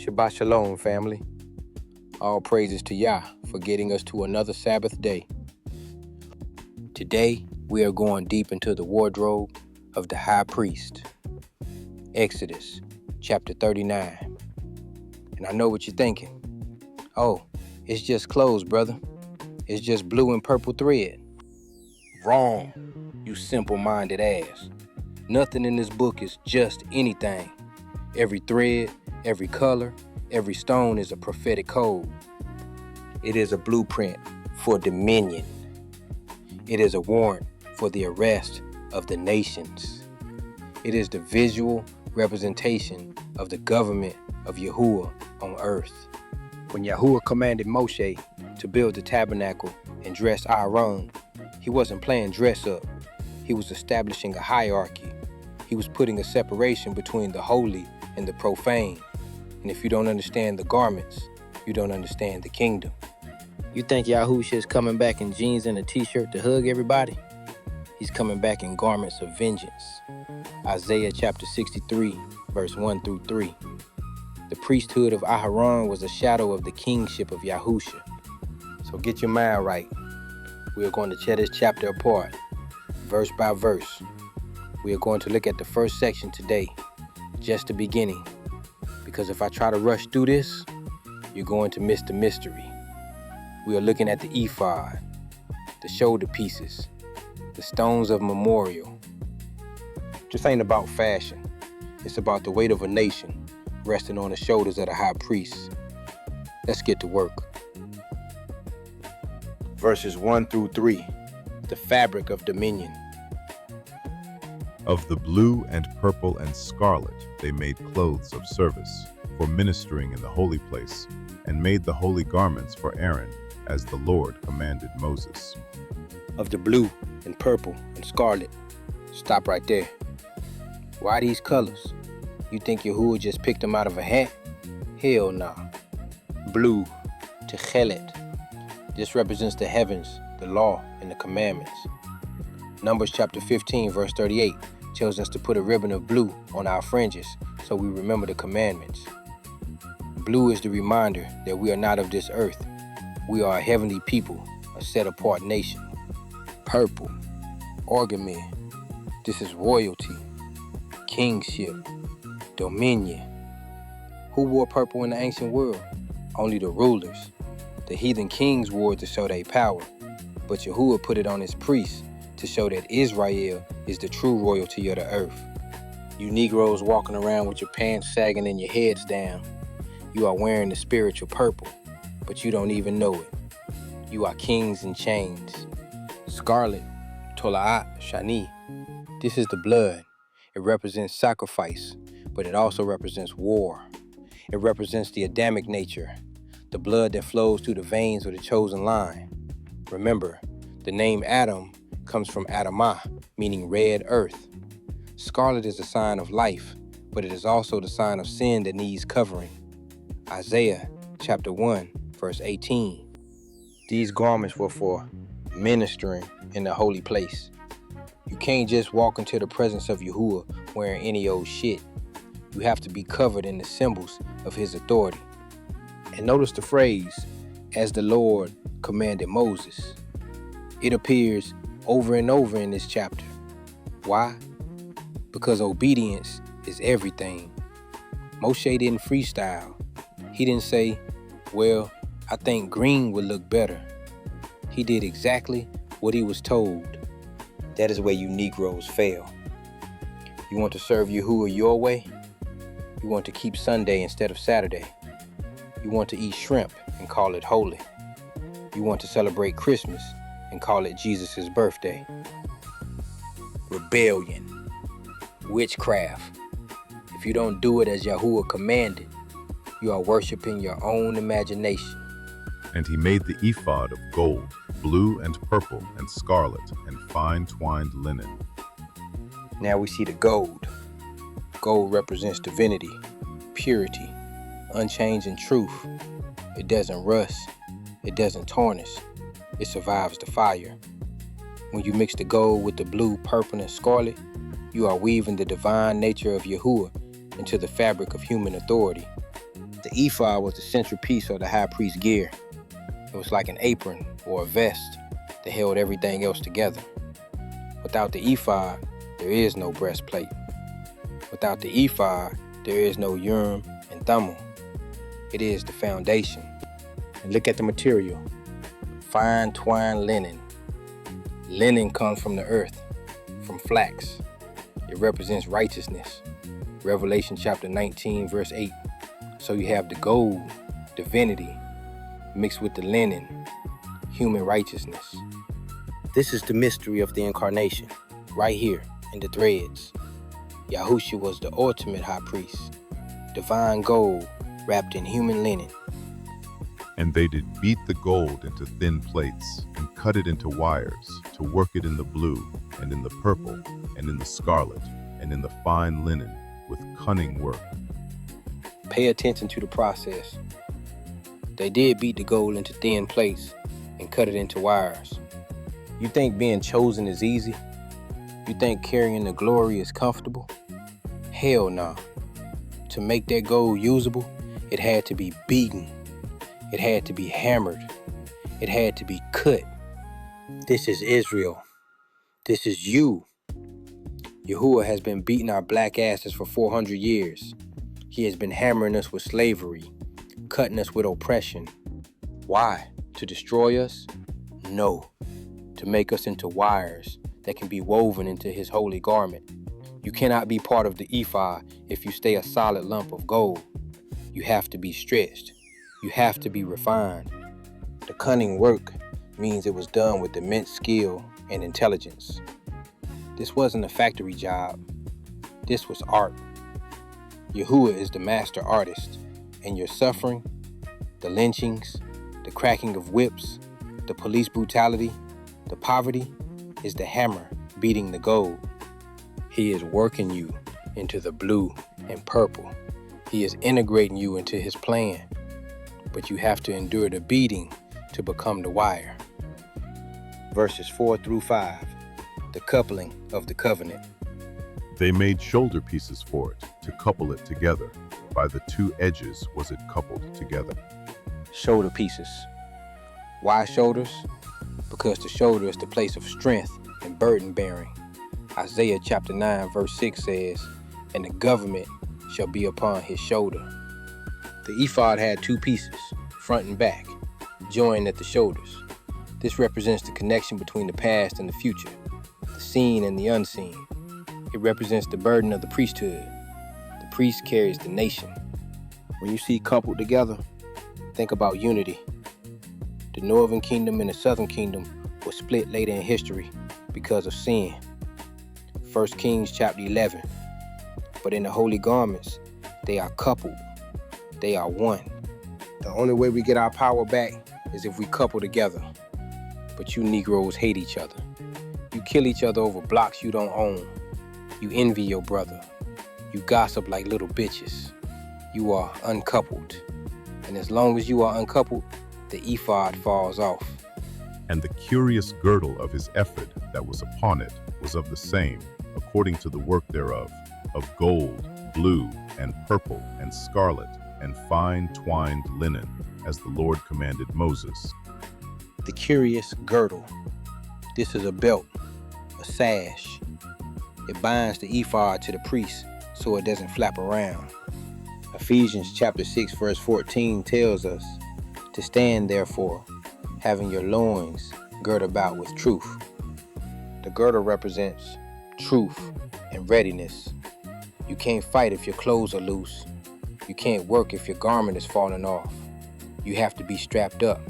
Shabbat Shalom, family. All praises to Yah for getting us to another Sabbath day. Today, we are going deep into the wardrobe of the high priest. Exodus, chapter 39. And I know what you're thinking. Oh, it's just clothes, brother. It's just blue and purple thread. Wrong, you simple-minded ass. Nothing in this book is just anything. Every thread, every color, every stone is a prophetic code. It is a blueprint for dominion. It is a warrant for the arrest of the nations. It is the visual representation of the government of Yahuwah on earth. When Yahuwah commanded Moshe to build the tabernacle and dress Aaron, he wasn't playing dress up. He was establishing a hierarchy. He was putting a separation between the holy and the profane. And if you don't understand the garments, you don't understand the kingdom. You think Yahushua is coming back in jeans and a t-shirt to hug everybody? He's coming back in garments of vengeance. Isaiah chapter 63, verse 1 through 3. The priesthood of Aharon was a shadow of the kingship of Yahushua. So get your mind right. We are going to tear this chapter apart, verse by verse. We are going to look at the first section today, just the beginning. Because if I try to rush through this, you're going to miss the mystery. We are looking at the ephod, the shoulder pieces, the stones of memorial. This ain't about fashion. It's about the weight of a nation resting on the shoulders of the high priest. Let's get to work. Verses 1 through 3, the fabric of dominion. Of the blue and purple and scarlet they made clothes of service for ministering in the holy place, and made the holy garments for Aaron, as the Lord commanded Moses. Of the blue and purple and scarlet. Stop right there. Why these colors? You think Yahuwah just picked them out of a hat? Hell nah. Blue, Techelet. This represents the heavens, the law, and the commandments. Numbers chapter 15, verse 38 tells us to put a ribbon of blue on our fringes so we remember the commandments. Blue is the reminder that we are not of this earth. We are a heavenly people, a set-apart nation. Purple, orgamir. This is royalty, kingship, dominion. Who wore purple in the ancient world? Only the rulers. The heathen kings wore it to show their power, but Yahuwah put it on his priests to show that Israel is the true royalty of the earth. You Negroes walking around with your pants sagging and your heads down, you are wearing the spiritual purple, but you don't even know it. You are kings in chains. Scarlet, Tola'at, Shani. This is the blood. It represents sacrifice, but it also represents war. It represents the Adamic nature, the blood that flows through the veins of the chosen line. Remember, the name Adam comes from Adamah, meaning red earth. Scarlet is a sign of life, but it is also the sign of sin that needs covering. Isaiah chapter 1, verse 18. These garments were for ministering in the holy place. You can't just walk into the presence of Yahuwah wearing any old shit. You have to be covered in the symbols of his authority. And notice the phrase, as the Lord commanded Moses. It appears over and over in this chapter. Why? Because obedience is everything. Moshe didn't freestyle. He didn't say, well, I think green would look better. He did exactly what he was told. That is where you Negroes fail. You want to serve Yahuwah your way? You want to keep Sunday instead of Saturday. You want to eat shrimp and call it holy. You want to celebrate Christmas and call it Jesus' birthday. Rebellion. Witchcraft. If you don't do it as Yahuwah commanded, you are worshiping your own imagination. And he made the ephod of gold, blue and purple and scarlet, and fine twined linen. Now we see the gold. Gold represents divinity, purity, unchanging truth. It doesn't rust. It doesn't tarnish. It survives the fire. When you mix the gold with the blue, purple, and scarlet, you are weaving the divine nature of Yahuwah into the fabric of human authority. The ephod was the central piece of the high priest's gear. It was like an apron or a vest that held everything else together. Without the ephod, there is no breastplate. Without the ephod, there is no Urim and Thummim. It is the foundation. And look at the material. Fine twined linen. Linen comes from the earth, from flax. It represents righteousness. Revelation chapter 19, verse 8. So you have the gold, divinity, mixed with the linen, human righteousness. This is the mystery of the incarnation, right here in the threads. Yahushua was the ultimate high priest, divine gold wrapped in human linen. And they did beat the gold into thin plates, and cut it into wires, to work it in the blue, and in the purple, and in the scarlet, and in the fine linen, with cunning work. Pay attention to the process. They did beat the gold into thin plates and cut it into wires. You think being chosen is easy? You think carrying the glory is comfortable? Hell no. To make that gold usable, it had to be beaten. It had to be hammered. It had to be cut. This is Israel. This is you. Yahuwah has been beating our black asses for 400 years. He has been hammering us with slavery, cutting us with oppression. Why? To destroy us? No. To make us into wires that can be woven into his holy garment. You cannot be part of the ephod if you stay a solid lump of gold. You have to be stretched. You have to be refined. The cunning work means it was done with immense skill and intelligence. This wasn't a factory job. This was art. Yahuwah is the master artist, and your suffering, the lynchings, the cracking of whips, the police brutality, the poverty, is the hammer beating the gold. He is working you into the blue and purple. He is integrating you into his plan. But you have to endure the beating to become the wire. Verses 4 through 5, the coupling of the covenant. They made shoulder pieces for it, to couple it together. By the two edges was it coupled together. Shoulder pieces. Why shoulders? Because the shoulder is the place of strength and burden bearing. Isaiah chapter 9 verse 6 says, "And the government shall be upon his shoulder." The ephod had two pieces, front and back, joined at the shoulders. This represents the connection between the past and the future, the seen and the unseen. It represents the burden of the priesthood. The priest carries the nation. When you see coupled together, think about unity. The northern kingdom and the southern kingdom were split later in history because of sin. 1 Kings chapter 11. But in the holy garments, they are coupled. They are one. The only way we get our power back is if we couple together. But you Negroes hate each other. You kill each other over blocks you don't own. You envy your brother. You gossip like little bitches. You are uncoupled. And as long as you are uncoupled, the ephod falls off. And the curious girdle of his ephod that was upon it was of the same, according to the work thereof, of gold, blue, and purple, and scarlet, and fine twined linen, as the Lord commanded Moses. The curious girdle. This is a belt, a sash. It binds the ephod to the priest so it doesn't flap around. Ephesians chapter 6 verse 14 tells us to stand therefore, having your loins girt about with truth. The girdle represents truth and readiness. You can't fight if your clothes are loose. You can't work if your garment is falling off. You have to be strapped up.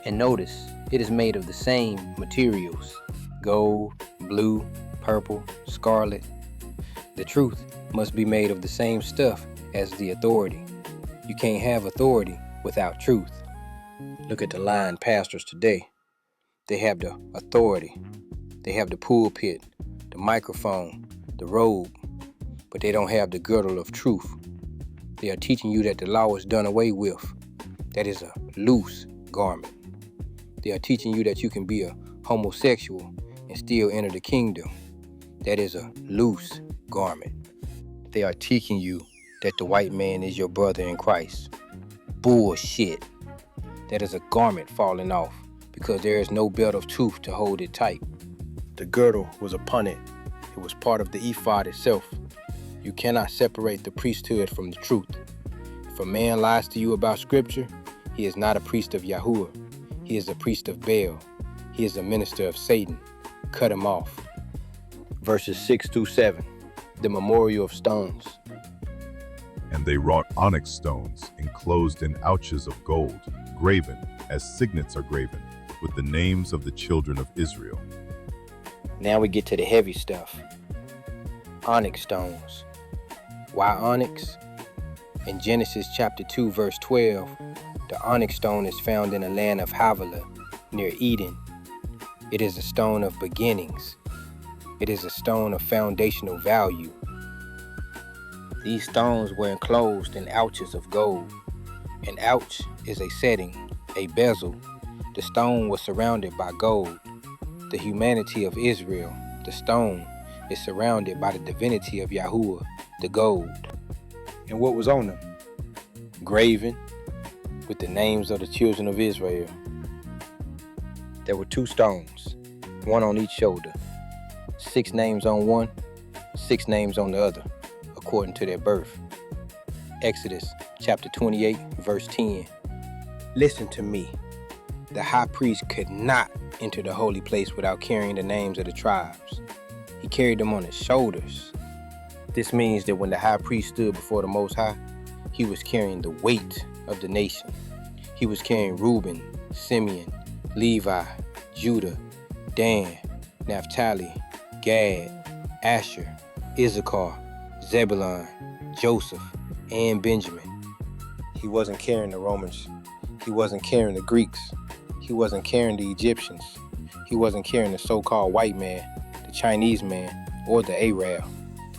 And notice, it is made of the same materials: gold, blue, purple, scarlet. The truth must be made of the same stuff as the authority. You can't have authority without truth. Look at the lying pastors today. They have the authority. They have the pulpit, the microphone, the robe, but they don't have the girdle of truth. They are teaching you that the law is done away with. That is a loose garment. They are teaching you that you can be a homosexual and still enter the kingdom. That is a loose garment. They are teaching you that the white man is your brother in Christ. Bullshit. That is a garment falling off because there is no belt of truth to hold it tight. The girdle was upon it. It was part of the ephod itself. You cannot separate the priesthood from the truth. If a man lies to you about scripture, he is not a priest of Yahuwah. He is a priest of Baal. He is a minister of Satan. Cut him off. Verses 6-7. The memorial of stones. And they wrought onyx stones enclosed in ouches of gold, graven, as signets are graven, with the names of the children of Israel. Now we get to the heavy stuff. Onyx stones. Why onyx? In Genesis chapter 2, verse 12, the onyx stone is found in the land of Havilah, near Eden. It is a stone of beginnings. It is a stone of foundational value. These stones were enclosed in ouches of gold. An ouch is a setting, a bezel. The stone was surrounded by gold. The humanity of Israel, the stone, is surrounded by the divinity of Yahuwah, the gold. And what was on them? Graven with the names of the children of Israel. There were 2 stones, one on each shoulder. 6 names on one, 6 names on the other, according to their birth. Exodus chapter 28, verse 10. Listen to me. The high priest could not enter the holy place without carrying the names of the tribes. He carried them on his shoulders. This means that when the high priest stood before the Most High, he was carrying the weight of the nation. He was carrying Reuben, Simeon, Levi, Judah, Dan, Naphtali, Gad, Asher, Issachar, Zebulun, Joseph, and Benjamin. He wasn't carrying the Romans. He wasn't carrying the Greeks. He wasn't carrying the Egyptians. He wasn't carrying the so-called white man, the Chinese man, or the Arab.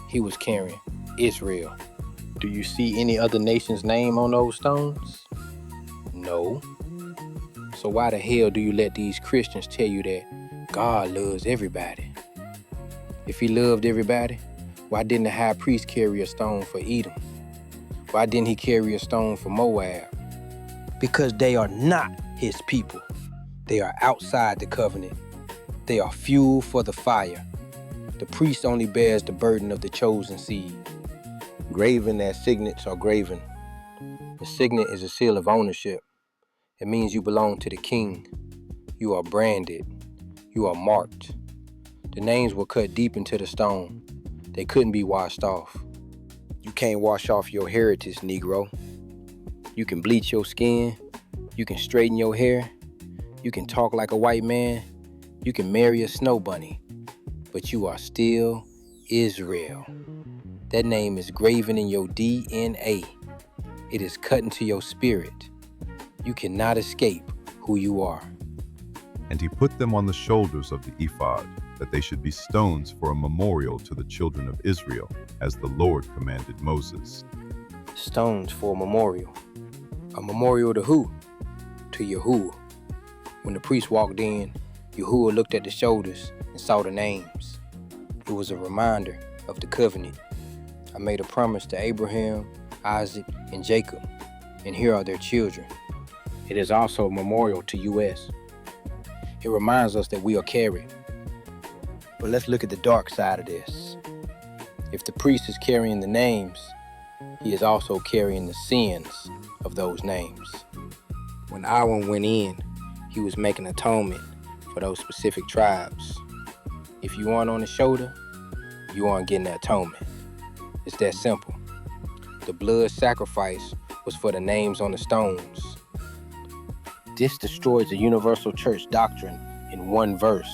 He was carrying Israel. Do you see any other nation's name on those stones? No. So why the hell do you let these Christians tell you that God loves everybody? If he loved everybody, why didn't the high priest carry a stone for Edom? Why didn't he carry a stone for Moab? Because they are not his people. They are outside the covenant. They are fuel for the fire. The priest only bears the burden of the chosen seed. Graven as signets are graven. The signet is a seal of ownership. It means you belong to the king. You are branded. You are marked. The names were cut deep into the stone. They couldn't be washed off. You can't wash off your heritage, Negro. You can bleach your skin. You can straighten your hair. You can talk like a white man. You can marry a snow bunny. But you are still Israel. That name is graven in your DNA. It is cut into your spirit. You cannot escape who you are. And he put them on the shoulders of the ephod, that they should be stones for a memorial to the children of Israel, as the Lord commanded Moses. Stones for a memorial. A memorial to who? To Yahuwah. When the priest walked in, Yahuwah looked at the shoulders and saw the names. It was a reminder of the covenant. I made a promise to Abraham, Isaac, and Jacob, and here are their children. It is also a memorial to U.S. It reminds us that we are carried. But let's look at the dark side of this. If the priest is carrying the names, he is also carrying the sins of those names. When Aaron went in, he was making atonement for those specific tribes. If you aren't on the shoulder, you aren't getting the atonement. It's that simple. The blood sacrifice was for the names on the stones. This destroys the universal church doctrine in one verse.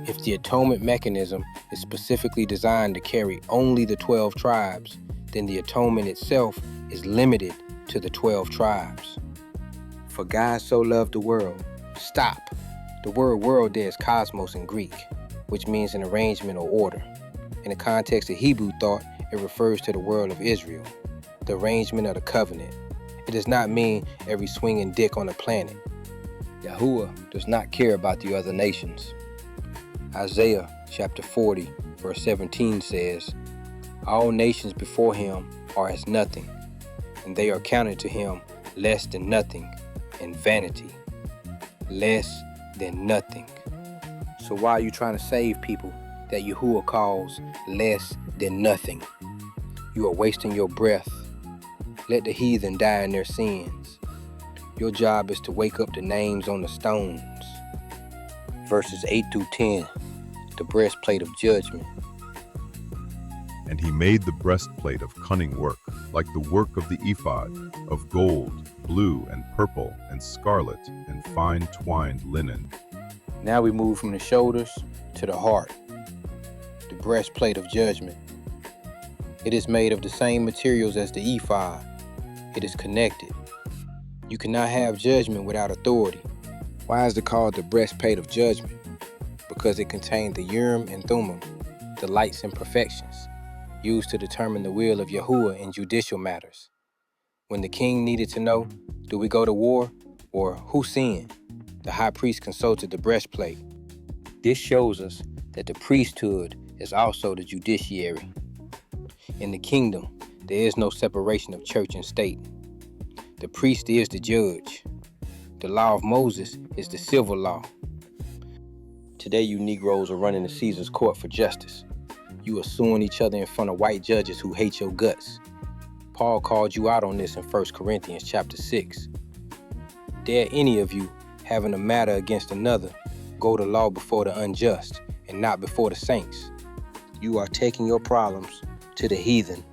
If the atonement mechanism is specifically designed to carry only the 12 tribes, then the atonement itself is limited to the 12 tribes. For God so loved the world. Stop. The word world there is cosmos in Greek, which means an arrangement or order. In the context of Hebrew thought, it refers to the world of Israel, the arrangement of the covenant. It does not mean every swinging dick on the planet. Yahuwah does not care about the other nations. Isaiah chapter 40, verse 17 says, all nations before him are as nothing, and they are counted to him less than nothing and vanity. Less than nothing. So why are you trying to save people that Yahuwah calls less than nothing? You are wasting your breath. Let the heathen die in their sins. Your job is to wake up the names on the stones. Verses 8 through 10, the breastplate of judgment. And he made the breastplate of cunning work, like the work of the ephod, of gold, blue and purple and scarlet and fine twined linen. Now we move from the shoulders to the heart, the breastplate of judgment. It is made of the same materials as the ephod. It is connected. You cannot have judgment without authority. Why is it called the breastplate of judgment? Because it contained the Urim and Thummim, the lights and perfections, used to determine the will of Yahuwah in judicial matters. When the king needed to know, do we go to war or who sinned? The high priest consulted the breastplate. This shows us that the priesthood is also the judiciary. In the kingdom, there is no separation of church and state. The priest is the judge. The law of Moses is the civil law. Today, you Negroes are running to Caesar's court for justice. You are suing each other in front of white judges who hate your guts. Paul called you out on this in 1 Corinthians chapter 6. Dare any of you, having a matter against another, go to law before the unjust and not before the saints. You are taking your problems to the heathen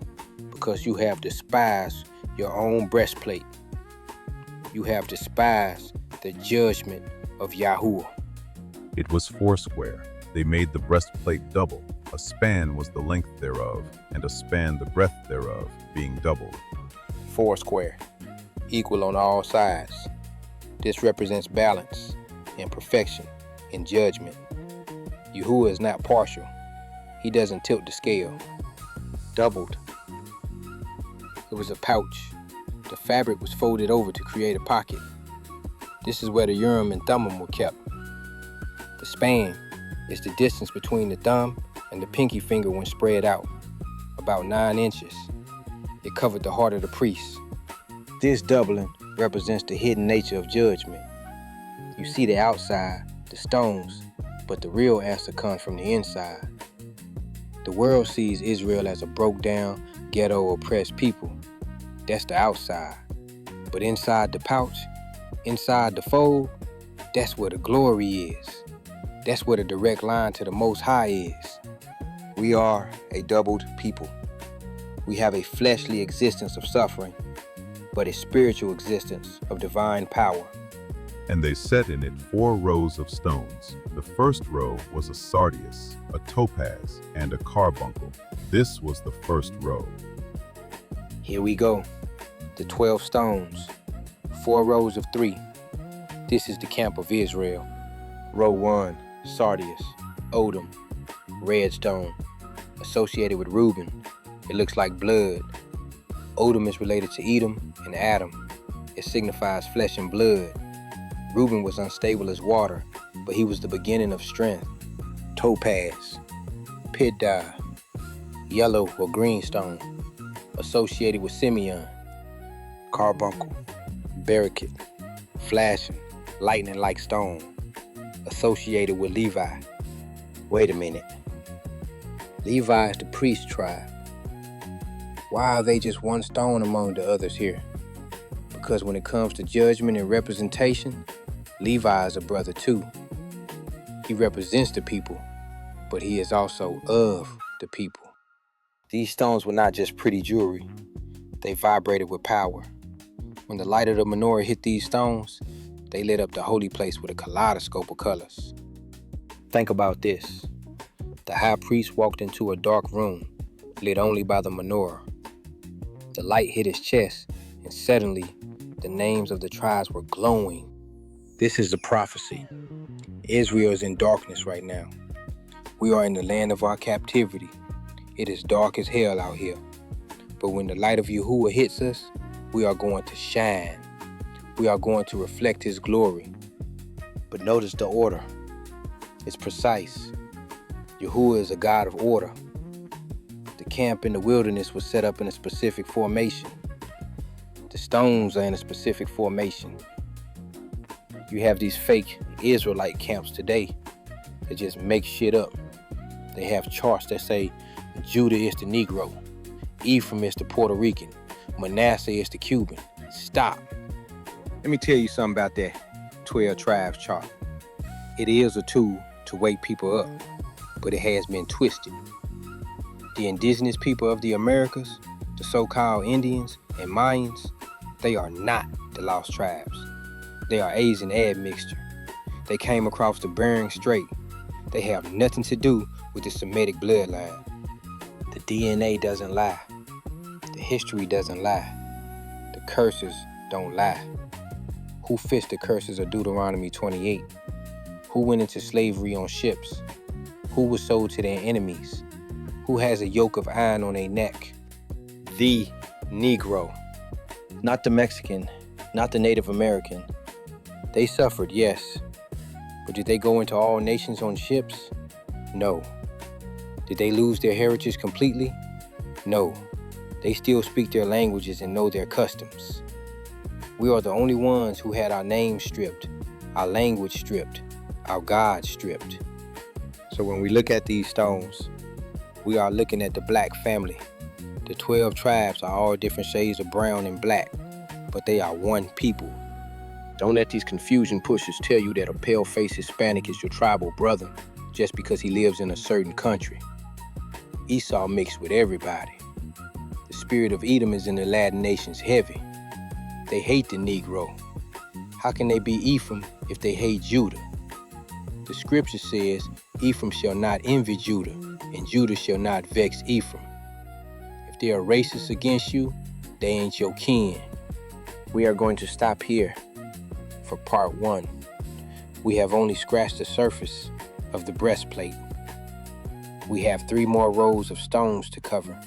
because you have despised your own breastplate. You have despised the judgment of Yahuwah. It was foursquare. They made the breastplate double. A span was the length thereof, and a span the breadth thereof, being doubled. Foursquare, equal on all sides. This represents balance and perfection in judgment. Yahuwah is not partial. He doesn't tilt the scale. Doubled. It was a pouch. The fabric was folded over to create a pocket. This is where the Urim and Thummim were kept. The span is the distance between the thumb and the pinky finger when spread out, about 9 inches. It covered the heart of the priest. This doubling represents the hidden nature of judgment. You see the outside, the stones, but the real answer comes from the inside. The world sees Israel as a broke down, ghetto, oppressed people. That's the outside. But inside the pouch, inside the fold, that's where the glory is. That's where the direct line to the Most High is. We are a doubled people. We have a fleshly existence of suffering, but a spiritual existence of divine power. And they set in it 4 rows of stones. The first row was a sardius, a topaz, and a carbuncle. This was the first row. Here we go. The 12 stones, 4 rows of 3. This is the camp of Israel. Row 1, sardius, odom, red stone, associated with Reuben. It looks like blood. Odom is related to Edom and Adam. It signifies flesh and blood. Reuben was unstable as water, but he was the beginning of strength. Topaz, pit dye, yellow or green stone, associated with Simeon. Carbuncle, barricade, flashing, lightning-like stone, associated with Levi. Wait a minute. Levi is the priest tribe. Why are they just one stone among the others here? Because when it comes to judgment and representation, Levi is a brother too. He represents the people, but he is also of the people. These stones were not just pretty jewelry. They vibrated with power. When the light of the menorah hit these stones, they lit up the holy place with a kaleidoscope of colors. Think about this. The high priest walked into a dark room, lit only by the menorah. The light hit his chest, and suddenly, the names of the tribes were glowing. This is the prophecy. Israel is in darkness right now. We are in the land of our captivity. It is dark as hell out here. But when the light of Yahuwah hits us, we are going to shine. We are going to reflect his glory. But notice the order. It's precise. Yahuwah is a God of order. The camp in the wilderness was set up in a specific formation. The stones are in a specific formation. You have these fake Israelite camps today that just make shit up. They have charts that say Judah is the Negro, Ephraim is the Puerto Rican, Manasseh is the Cuban. Stop. Let me tell you something about that 12 tribes chart. It is a tool to wake people up, but it has been twisted. The indigenous people of the Americas, the so-called Indians and Mayans, they are not the lost tribes. They are Asian admixture. They came across the Bering Strait. They have nothing to do with the Semitic bloodline. The DNA doesn't lie. The history doesn't lie. The curses don't lie. Who fixed the curses of Deuteronomy 28? Who went into slavery on ships? Who was sold to their enemies? Who has a yoke of iron on their neck? The Negro. Not the Mexican, not the Native American. They suffered, yes. But did they go into all nations on ships? No. Did they lose their heritage completely? No. They still speak their languages and know their customs. We are the only ones who had our names stripped, our language stripped, our God stripped. So when we look at these stones, we are looking at the black family. The 12 tribes are all different shades of brown and black, but they are one people. Don't let these confusion pushers tell you that a pale-faced Hispanic is your tribal brother just because he lives in a certain country. Esau mixed with everybody. The spirit of Edom is in the Latin nations heavy. They hate the Negro. How can they be Ephraim if they hate Judah? The scripture says, Ephraim shall not envy Judah, and Judah shall not vex Ephraim. If they are racist against you, they ain't your kin. We are going to stop here for part 1. We have only scratched the surface of the breastplate. We have 3 more rows of stones to cover,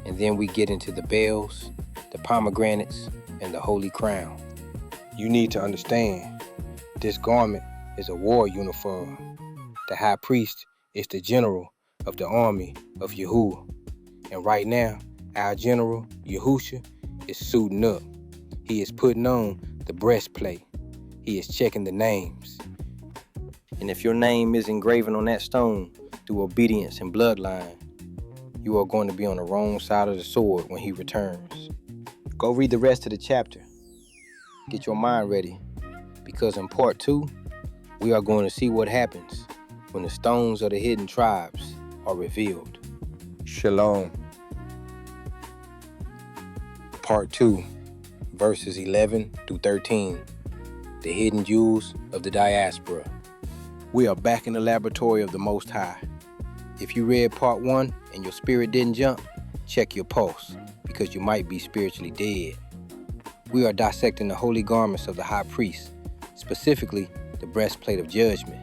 and then we get into the bells, the pomegranates, and the holy crown. You need to understand, this garment is a war uniform. The high priest is the general of the army of Yahuwah. And right now, our general, Yahusha, is suiting up. He is putting on the breastplate. He is checking the names. And if your name is engraven on that stone through obedience and bloodline, you are going to be on the wrong side of the sword when he returns. Go read the rest of the chapter. Get your mind ready, because in part 2, we are going to see what happens when the stones of the hidden tribes are revealed. Shalom. Part 2, verses 11 through 13. The hidden jewels of the diaspora. We are back in the laboratory of the Most High. If you read part 1 and your spirit didn't jump, check your pulse, because you might be spiritually dead. We are dissecting the holy garments of the high priest, specifically the breastplate of judgment.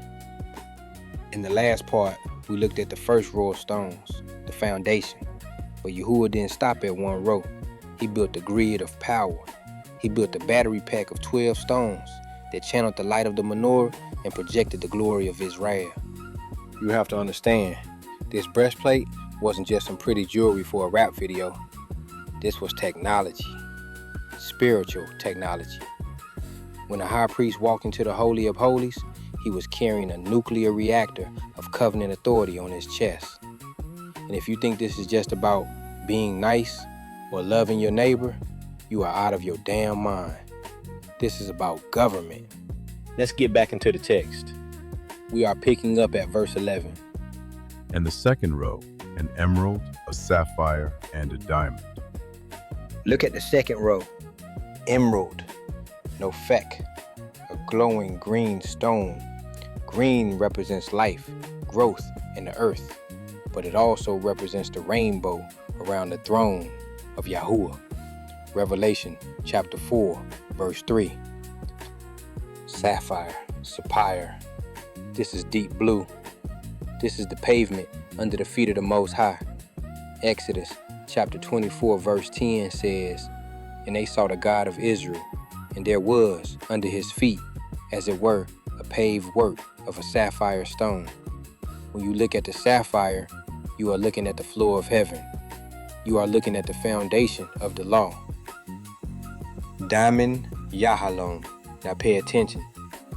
In the last part, we looked at the first row of stones, the foundation. But Yahuwah didn't stop at one row. He built the grid of power. He built the battery pack of 12 stones that channeled the light of the menorah and projected the glory of Israel. You have to understand, this breastplate wasn't just some pretty jewelry for a rap video. This was technology, spiritual technology. When the high priest walked into the Holy of Holies, he was carrying a nuclear reactor of covenant authority on his chest. And if you think this is just about being nice or loving your neighbor, you are out of your damn mind. This is about government. Let's get back into the text. We are picking up at verse 11. And the second row, an emerald, a sapphire, and a diamond. Look at the second row. Emerald, no feck, a glowing green stone. Green represents life, growth, and the earth, but it also represents the rainbow around the throne of Yahuwah. Revelation chapter 4, verse 3. Sapphire, sapphire. This is deep blue. This is the pavement under the feet of the Most High. Exodus chapter 24, verse 10 says, And they saw the God of Israel, and there was under his feet, as it were, a paved work of a sapphire stone. When you look at the sapphire, you are looking at the floor of heaven. You are looking at the foundation of the law. Diamond Yahalon. Now pay attention.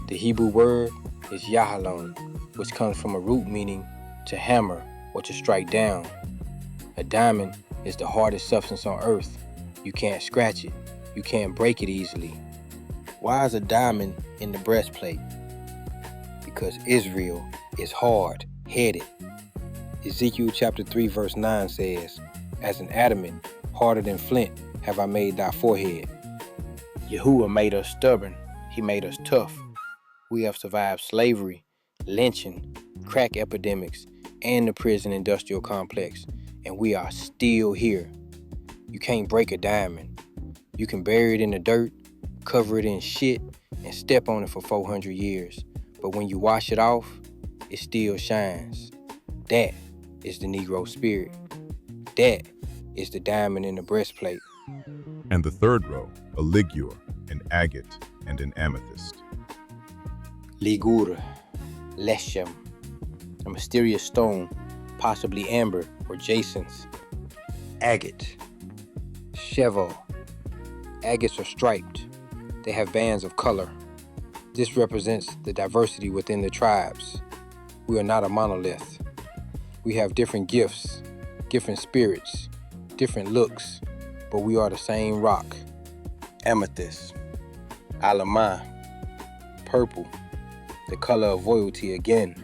The Hebrew word is Yahalon, which comes from a root meaning to hammer or to strike down. A diamond is the hardest substance on earth. You can't scratch it. You can't break it easily. Why is a diamond in the breastplate? Because Israel is hard-headed. Ezekiel chapter 3 verse 9 says, "As an adamant, harder than flint, have I made thy forehead." Yahuwah made us stubborn. He made us tough. We have survived slavery, lynching, crack epidemics, and the prison industrial complex, and we are still here. You can't break a diamond. You can bury it in the dirt, cover it in shit, and step on it for 400 years. But when you wash it off, it still shines. That is the Negro spirit. That is the diamond in the breastplate. And the third row, a ligure, an agate, and an amethyst. Ligure, leshem, a mysterious stone, possibly amber or jacinth. Agate, cheval. Agates are striped. They have bands of color. This represents the diversity within the tribes. We are not a monolith. We have different gifts, different spirits, different looks, but we are the same rock. Amethyst, alamah, purple, the color of royalty again.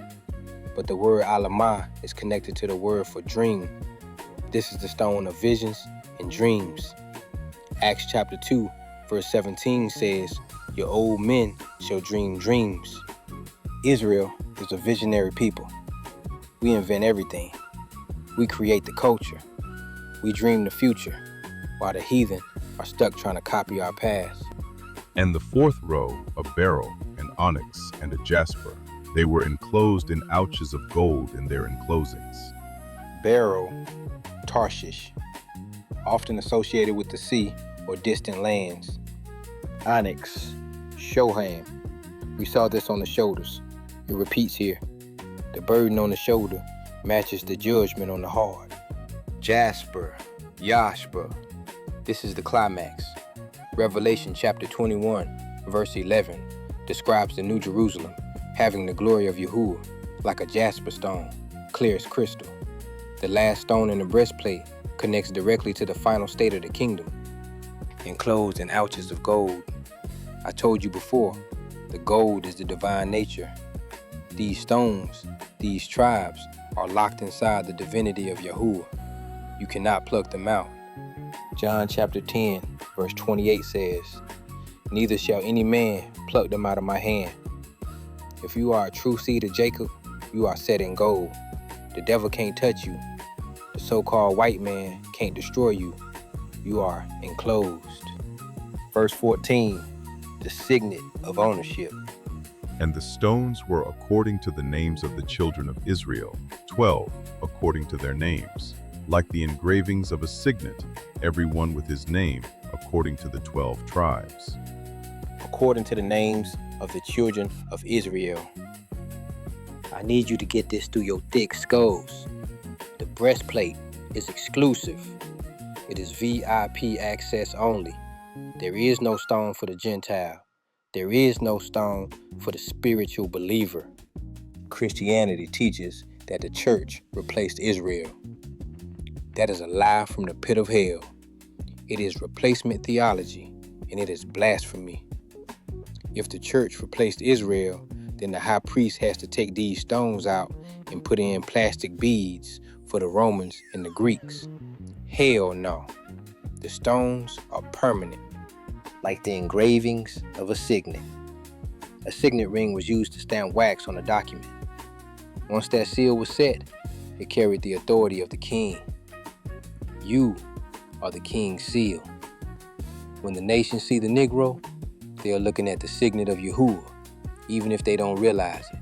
But the word alamah is connected to the word for dream. This is the stone of visions and dreams. Acts chapter 2, verse 17 says, "Your old men shall dream dreams." Israel is a visionary people. We invent everything. We create the culture. We dream the future, while the heathen are stuck trying to copy our past. And the fourth row, a beryl, an onyx, and a jasper. They were enclosed in ouches of gold in their enclosings. Beryl, Tarshish, often associated with the sea or distant lands. Onyx, Shoham. We saw this on the shoulders. It repeats here. The burden on the shoulder matches the judgment on the heart. Jasper, Yashba. This is the climax. Revelation chapter 21, verse 11, describes the New Jerusalem having the glory of Yahuwah like a jasper stone, clear as crystal. The last stone in the breastplate connects directly to the final state of the kingdom, enclosed in ouches of gold. I told you before, the gold is the divine nature. These stones, these tribes, are locked inside the divinity of Yahuwah. You cannot pluck them out. John chapter 10, verse 28 says, "Neither shall any man pluck them out of my hand." If you are a true seed of Jacob, you are set in gold. The devil can't touch you. The so-called white man can't destroy you. You are enclosed. Verse 14, the signet of ownership. And the stones were according to the names of the children of Israel, 12 according to their names, like the engravings of a signet, every one with his name, according to the 12 tribes. According to the names of the children of Israel. I need you to get this through your thick skulls. The breastplate is exclusive. It is VIP access only. There is no stone for the Gentile. There is no stone for the spiritual believer. Christianity teaches that the church replaced Israel. That is a lie from the pit of hell. It is replacement theology, and it is blasphemy. If the church replaced Israel, then the high priest has to take these stones out and put in plastic beads for the Romans and the Greeks. Hell no. The stones are permanent, like the engravings of a signet. A signet ring was used to stamp wax on a document. Once that seal was set, it carried the authority of the king. You are the king's seal. When the nations see the Negro, they are looking at the signet of Yahuwah, even if they don't realize it.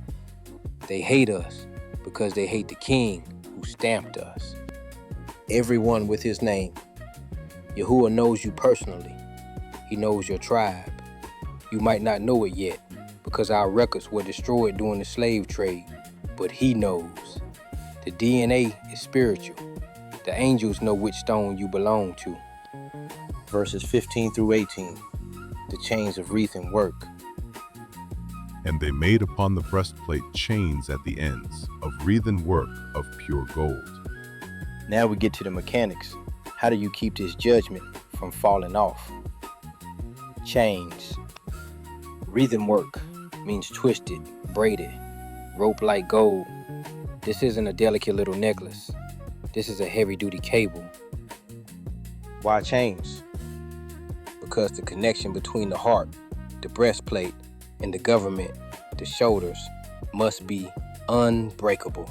They hate us because they hate the king who stamped us. Everyone with his name. Yahuwah knows you personally. He knows your tribe. You might not know it yet because our records were destroyed during the slave trade, but he knows. The DNA is spiritual. The The angels know which stone you belong to. Verses 15 through 18, the chains of wreathen work. And they made upon the breastplate chains at the ends, of wreathen work of pure gold. Now we get to the mechanics. How do you keep this judgment from falling off? Chains. Wreathen work means twisted, braided, rope like gold. This isn't a delicate little necklace. This is a heavy-duty cable. Why chains? Because the connection between the heart, the breastplate, and the government, the shoulders, must be unbreakable.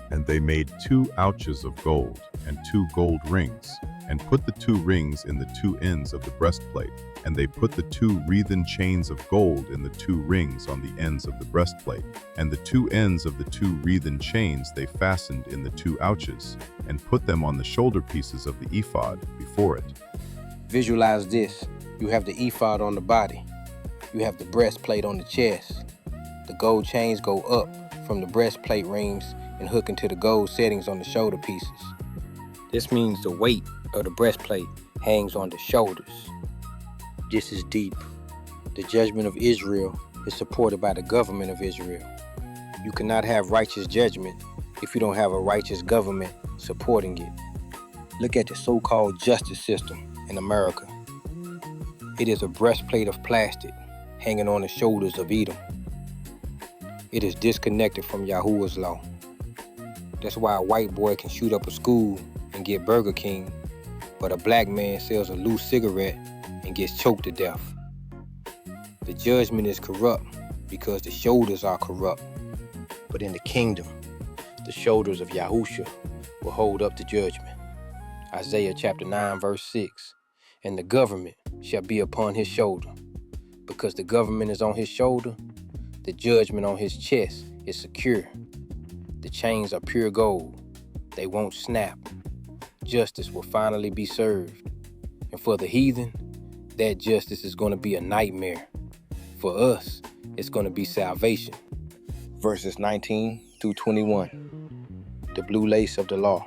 And they made 2 ouches of gold, and 2 gold rings, and put the 2 rings in the 2 ends of the breastplate. And they put the 2 wreathen chains of gold in the 2 rings on the ends of the breastplate. And the 2 ends of the 2 wreathen chains they fastened in the 2 ouches, and put them on the shoulder pieces of the ephod before it. Visualize this. You have the ephod on the body. You have the breastplate on the chest. The gold chains go up from the breastplate rings and hook into the gold settings on the shoulder pieces. This means the weight of the breastplate hangs on the shoulders. This is deep. The judgment of Israel is supported by the government of Israel. You cannot have righteous judgment if you don't have a righteous government supporting it. Look at the so-called justice system in America. It is a breastplate of plastic hanging on the shoulders of Edom. It is disconnected from Yahuwah's law. That's why a white boy can shoot up a school and get Burger King, but a black man sells a loose cigarette and gets choked to death. The judgment is corrupt because the shoulders are corrupt. But in the kingdom, the shoulders of Yahusha will hold up the judgment. Isaiah chapter 9 verse 6. And the government shall be upon his shoulder. Because the government is on his shoulder, the judgment on his chest is secure. The chains are pure gold. They won't snap. Justice will finally be served. And for the heathen, that justice is going to be a nightmare. For us, it's going to be salvation. Verses 19 through 21. The blue lace of the law.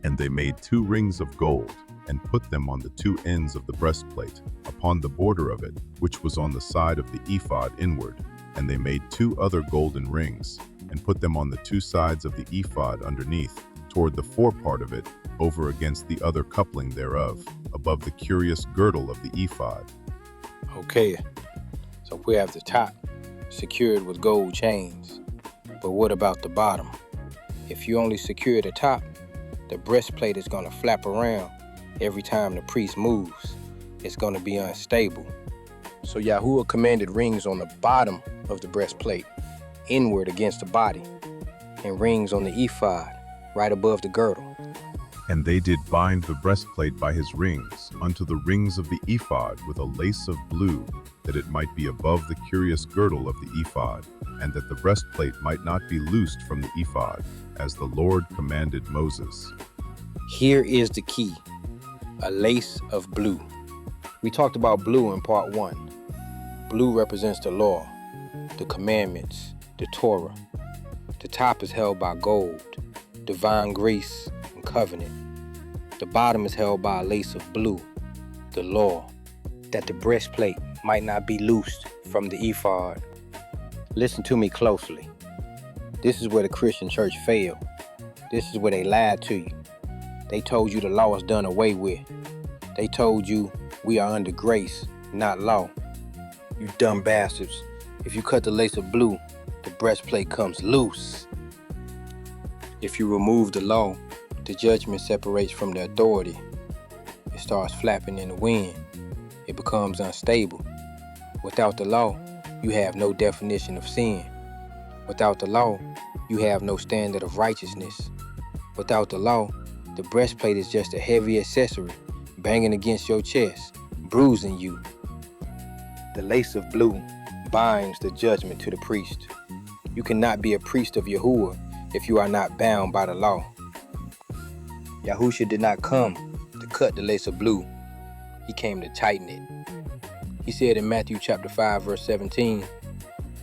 And they made 2 rings of gold, and put them on the 2 ends of the breastplate, upon the border of it, which was on the side of the ephod inward. And they made 2 other golden rings, and put them on the 2 sides of the ephod underneath, toward the forepart of it, over against the other coupling thereof, above the curious girdle of the ephod. Okay, so we have the top secured with gold chains. But what about the bottom? If you only secure the top, the breastplate is going to flap around every time the priest moves. It's going to be unstable. So Yahuwah commanded rings on the bottom of the breastplate, inward against the body, and rings on the ephod, right above the girdle. And they did bind the breastplate by his rings unto the rings of the ephod with a lace of blue, that it might be above the curious girdle of the ephod, and that the breastplate might not be loosed from the ephod, as the Lord commanded Moses. Here is the key, a lace of blue. We talked about blue in part 1. Blue represents the law, the commandments, the Torah. The top is held by gold, divine grace, and covenant. The bottom is held by a lace of blue, the law, that the breastplate might not be loosed from the ephod. Listen to me closely. This is where the Christian church failed. This is where they lied to you. They told you the law is done away with. They told you we are under grace, not law. You dumb bastards. If you cut the lace of blue, the breastplate comes loose. If you remove the law, the judgment separates from the authority. It starts flapping in the wind. It becomes unstable. Without the law, you have no definition of sin. Without the law, you have no standard of righteousness. Without the law, the breastplate is just a heavy accessory banging against your chest, bruising you. The lace of blue binds the judgment to the priest. You cannot be a priest of Yahuwah if you are not bound by the law. Yahusha did not come to cut the lace of blue. He came to tighten it. He said in Matthew chapter 5, verse 17,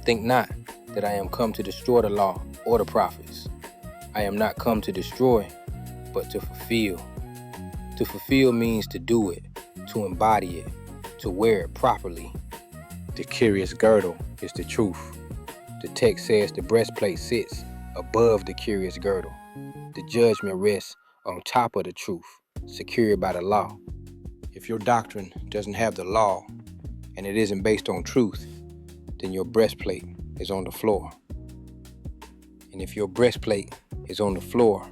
"Think not that I am come to destroy the law or the prophets. I am not come to destroy, but to fulfill. To fulfill means to do it, to embody it, to wear it properly. The curious girdle is the truth. The text says the breastplate sits above the curious girdle. The judgment rests on top of the truth, secured by the law. If your doctrine doesn't have the law and it isn't based on truth, then your breastplate is on the floor. And if your breastplate is on the floor,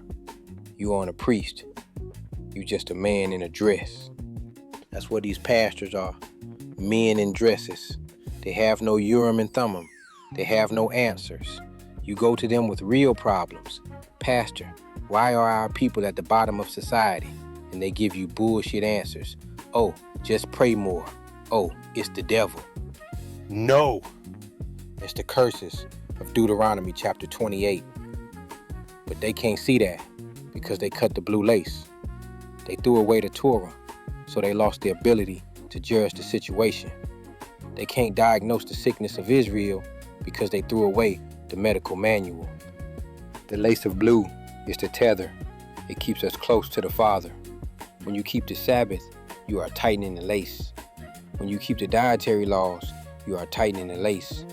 you aren't a priest. You just a man in a dress. That's what these pastors are. Men in dresses. They have no Urim and Thummim. They have no answers. You go to them with real problems. Pastor, why are our people at the bottom of society? And they give you bullshit answers. Oh, just pray more. Oh, it's the devil. No! It's the curses of Deuteronomy chapter 28. But they can't see that because they cut the blue lace. They threw away the Torah, so they lost the ability to judge the situation. They can't diagnose the sickness of Israel because they threw away the medical manual. The lace of blue is the tether. It keeps us close to the Father. When you keep the Sabbath, you are tightening the lace. When you keep the dietary laws, you are tightening the lace.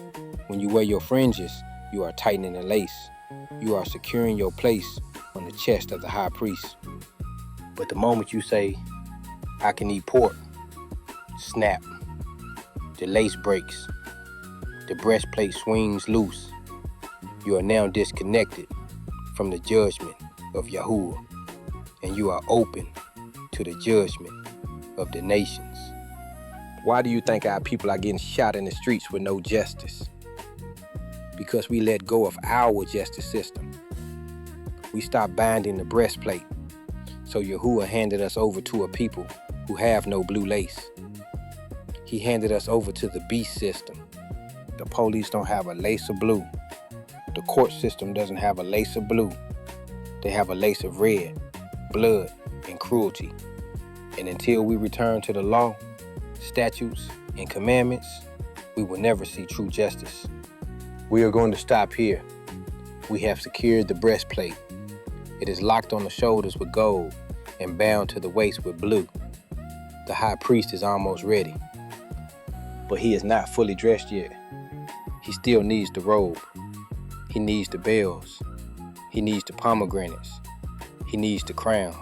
When you wear your fringes, you are tightening the lace. You are securing your place on the chest of the high priest. But the moment you say, I can eat pork, snap. The lace breaks. The breastplate swings loose. You are now disconnected from the judgment of Yahuwah, and you are open to the judgment of the nations. Why do you think our people are getting shot in the streets with no justice? Because we let go of our justice system. We stopped binding the breastplate, so Yahuwah handed us over to a people who have no blue lace. He handed us over to the beast system. The police don't have a lace of blue. The court system doesn't have a lace of blue. They have a lace of red, blood, and cruelty. And until we return to the law, statutes, and commandments, we will never see true justice. We are going to stop here. We have secured the breastplate. It is locked on the shoulders with gold and bound to the waist with blue. The high priest is almost ready, but he is not fully dressed yet. He still needs the robe. He needs the bells. He needs the pomegranates. He needs the crown.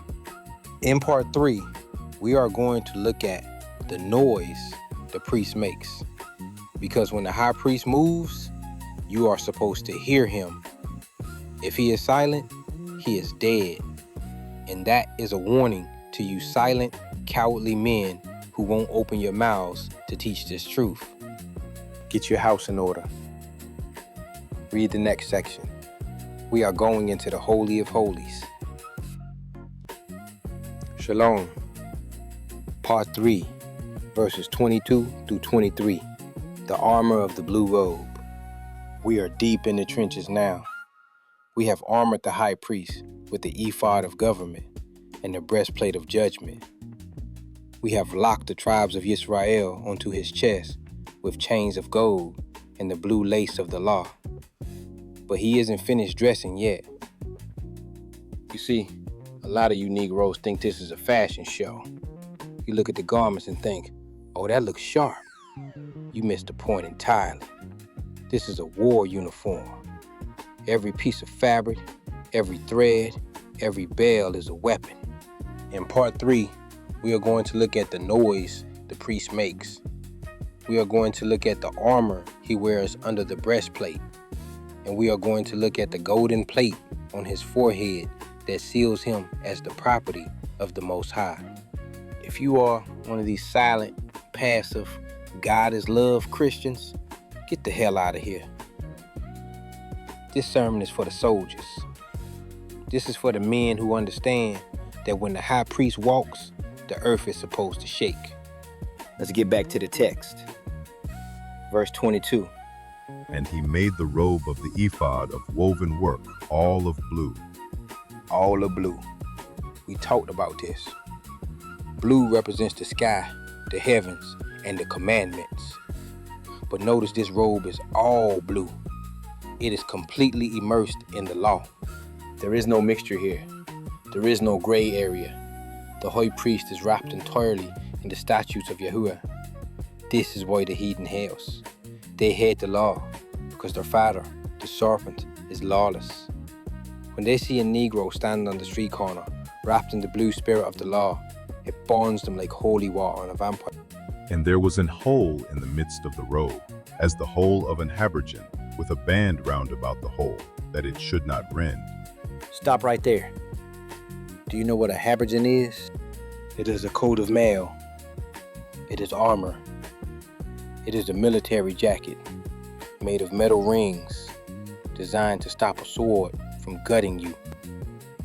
In part 3, we are going to look at the noise the priest makes. Because when the high priest moves, you are supposed to hear him. If he is silent, he is dead. And that is a warning to you silent, cowardly men who won't open your mouths to teach this truth. Get your house in order. Read the next section. We are going into the Holy of Holies. Shalom. Part 3, verses 22 through 23. The armor of the blue robe. We are deep in the trenches now. We have armored the high priest with the ephod of government and the breastplate of judgment. We have locked the tribes of Israel onto his chest with chains of gold and the blue lace of the law. But he isn't finished dressing yet. You see, a lot of you Negroes think this is a fashion show. You look at the garments and think, oh, that looks sharp. You missed the point entirely. This is a war uniform. Every piece of fabric, every thread, every bell is a weapon. In part 3, we are going to look at the noise the priest makes. We are going to look at the armor he wears under the breastplate. And we are going to look at the golden plate on his forehead that seals him as the property of the Most High. If you are one of these silent, passive, God is love Christians, get the hell out of here. This sermon is for the soldiers. This is for the men who understand that when the high priest walks, the earth is supposed to shake. Let's get back to the text. Verse 22. And he made the robe of the ephod of woven work, all of blue. All of blue. We talked about this. Blue represents the sky, the heavens, and the commandments. But notice this robe is all blue. It is completely immersed in the law. There is no mixture here. There is no gray area. The high priest is wrapped entirely in the statutes of Yahuwah. This is why the heathen hates. They hate the law because their father, the serpent, is lawless. When they see a Negro standing on the street corner, wrapped in the blue spirit of the law, it burns them like holy water on a vampire. And there was an hole in the midst of the robe, as the hole of an habergeon, with a band round about the hole, that it should not rend. Stop right there. Do you know what a habergeon is? It is a coat of mail. It is armor. It is a military jacket made of metal rings designed to stop a sword from gutting you.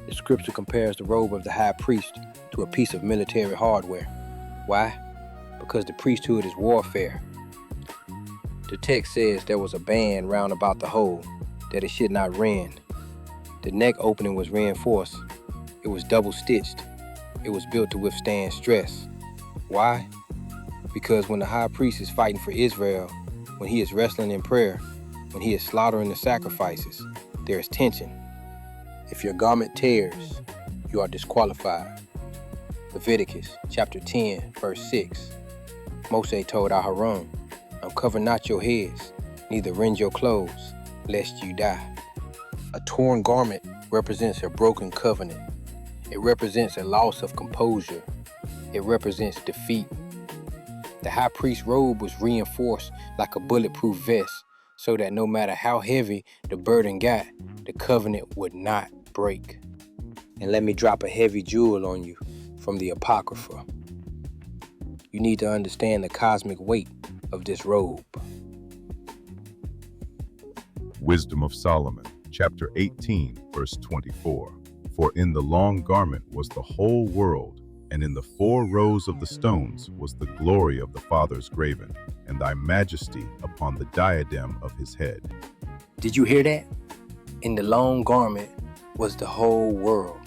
The scripture compares the robe of the high priest to a piece of military hardware. Why? Because the priesthood is warfare. The text says there was a band round about the hole, that it should not rend. The neck opening was reinforced. It was double stitched. It was built to withstand stress. Why? Because when the high priest is fighting for Israel, when he is wrestling in prayer, when he is slaughtering the sacrifices, there is tension. If your garment tears, you are disqualified. Leviticus chapter 10, verse 6. Moses told Aharon, uncover not your heads, neither rend your clothes, lest you die. A torn garment represents a broken covenant. It represents a loss of composure. It represents defeat. The high priest's robe was reinforced like a bulletproof vest, so that no matter how heavy the burden got, the covenant would not break. And let me drop a heavy jewel on you from the Apocrypha. You need to understand the cosmic weight of this robe. Wisdom of Solomon, chapter 18, verse 24. For in the long garment was the whole world, and in the 4 rows of the stones was the glory of the Father's graven, and thy majesty upon the diadem of his head. Did you hear that? In the long garment was the whole world.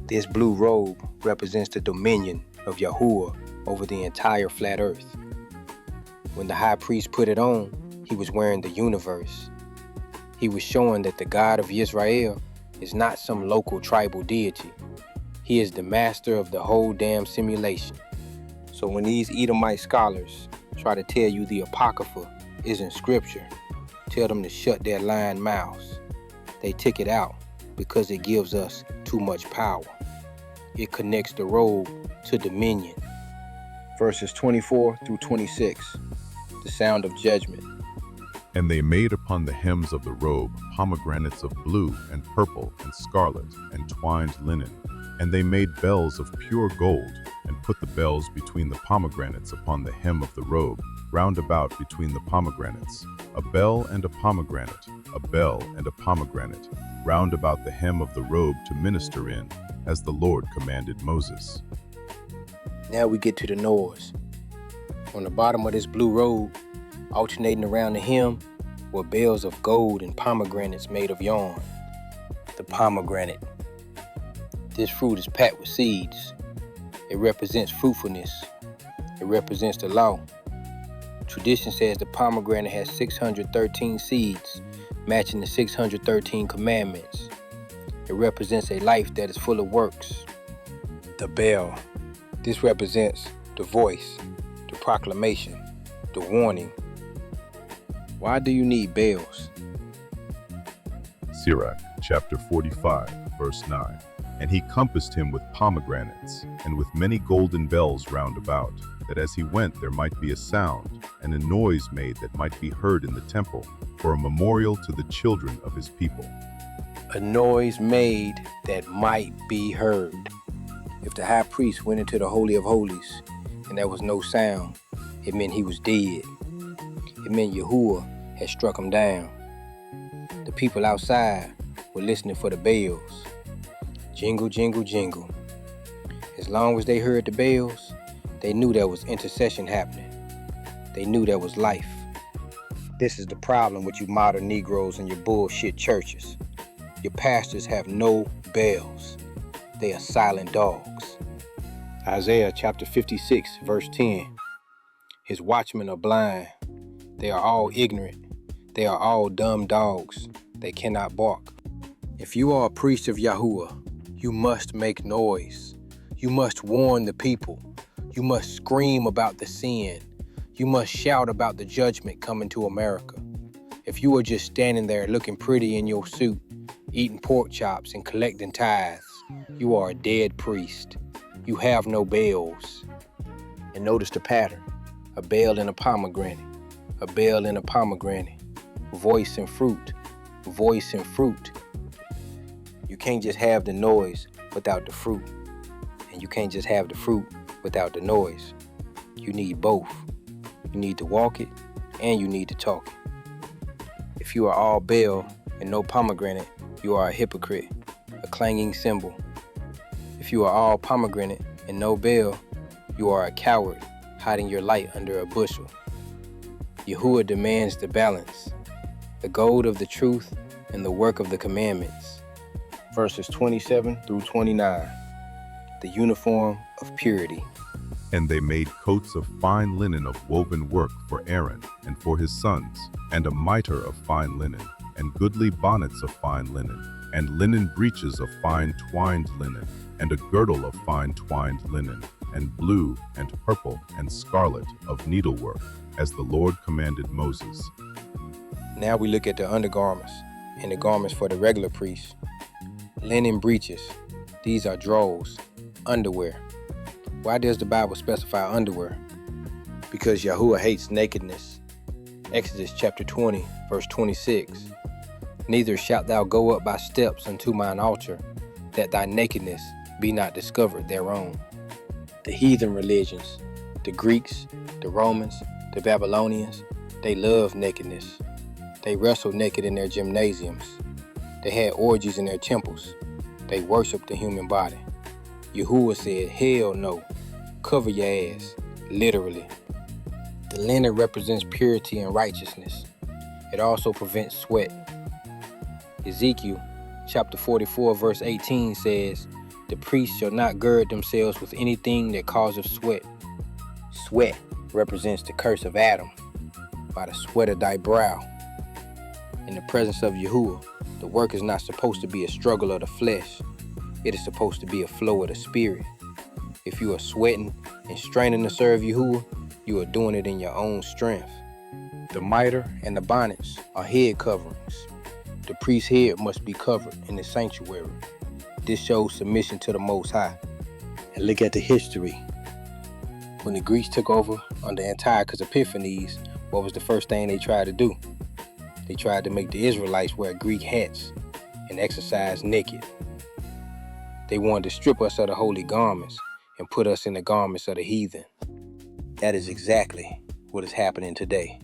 This blue robe represents the dominion of Yahuwah over the entire flat earth. When the high priest put it on, he was wearing the universe. He was showing that the God of Israel is not some local tribal deity. He is the master of the whole damn simulation. So when these Edomite scholars try to tell you the Apocrypha isn't scripture, tell them to shut their lying mouths. They took it out because it gives us too much power. It connects the robe to dominion. Verses 24 through 26, the sound of judgment. And they made upon the hems of the robe pomegranates of blue and purple and scarlet and twined linen. And they made bells of pure gold, and put the bells between the pomegranates upon the hem of the robe, round about between the pomegranates, a bell and a pomegranate, a bell and a pomegranate, round about the hem of the robe to minister in, as the Lord commanded Moses. Now we get to the noise. On the bottom of this blue robe, alternating around the hem, were bells of gold and pomegranates made of yarn. The pomegranate. This fruit is packed with seeds. It represents fruitfulness. It represents the law. Tradition says the pomegranate has 613 seeds, matching the 613 commandments. It represents a life that is full of works. The bell. This represents the voice, the proclamation, the warning. Why do you need bells? Sirach, chapter 45, verse 9. And he compassed him with pomegranates, and with many golden bells round about, that as he went there might be a sound, and a noise made that might be heard in the temple, for a memorial to the children of his people. A noise made that might be heard. If the high priest went into the Holy of Holies, and there was no sound, it meant he was dead. It meant Yahuwah had struck him down. The people outside were listening for the bells. Jingle, jingle, jingle. As long as they heard the bells, they knew there was intercession happening. They knew there was life. This is the problem with you modern Negroes and your bullshit churches. Your pastors have no bells. They are silent dogs. Isaiah chapter 56, verse 10. His watchmen are blind. They are all ignorant. They are all dumb dogs. They cannot bark. If you are a priest of Yahuwah, You must make noise. You must warn the people. You must scream about the sin. You must shout about the judgment coming to America. If you are just standing there looking pretty in your suit, eating pork chops and collecting tithes, you are a dead priest. You have no bells. And notice the pattern. A bell and a pomegranate. A bell and a pomegranate. Voice and fruit. Voice and fruit. You can't just have the noise without the fruit. And you can't just have the fruit without the noise. You need both. You need to walk it and you need to talk it. If you are all bell and no pomegranate, you are a hypocrite, a clanging cymbal. If you are all pomegranate and no bell, you are a coward, hiding your light under a bushel. Yahuwah demands the balance, the gold of the truth and the work of the commandments. Verses 27 through 29, the uniform of purity. And they made coats of fine linen of woven work for Aaron and for his sons, and a mitre of fine linen, and goodly bonnets of fine linen, and linen breeches of fine twined linen, and a girdle of fine twined linen, and blue and purple and scarlet of needlework, as the Lord commanded Moses. Now we look at the undergarments and the garments for the regular priests. Linen breeches, these are drawers, underwear. Why does the Bible specify underwear? Because Yahuwah hates nakedness. Exodus chapter 20, verse 26. Neither shalt thou go up by steps unto mine altar, that thy nakedness be not discovered thereon. The heathen religions, the Greeks, the Romans, the Babylonians, they love nakedness. They wrestled naked in their gymnasiums. They had orgies in their temples. They worshiped the human body. Yahuwah said, hell no, cover your ass, literally. The linen represents purity and righteousness. It also prevents sweat. Ezekiel chapter 44 verse 18 says, the priests shall not gird themselves with anything that causeth sweat. Sweat represents the curse of Adam, by the sweat of thy brow. In the presence of Yahuwah, the work is not supposed to be a struggle of the flesh. It is supposed to be a flow of the spirit. If you are sweating and straining to serve Yahuwah, you are doing it in your own strength. The mitre and the bonnets are head coverings. The priest's head must be covered in the sanctuary. This shows submission to the Most High. And look at the history. When the Greeks took over under Antiochus Epiphanes, what was the first thing they tried to do? They tried to make the Israelites wear Greek hats and exercise naked. They wanted to strip us of the holy garments and put us in the garments of the heathen. That is exactly what is happening today.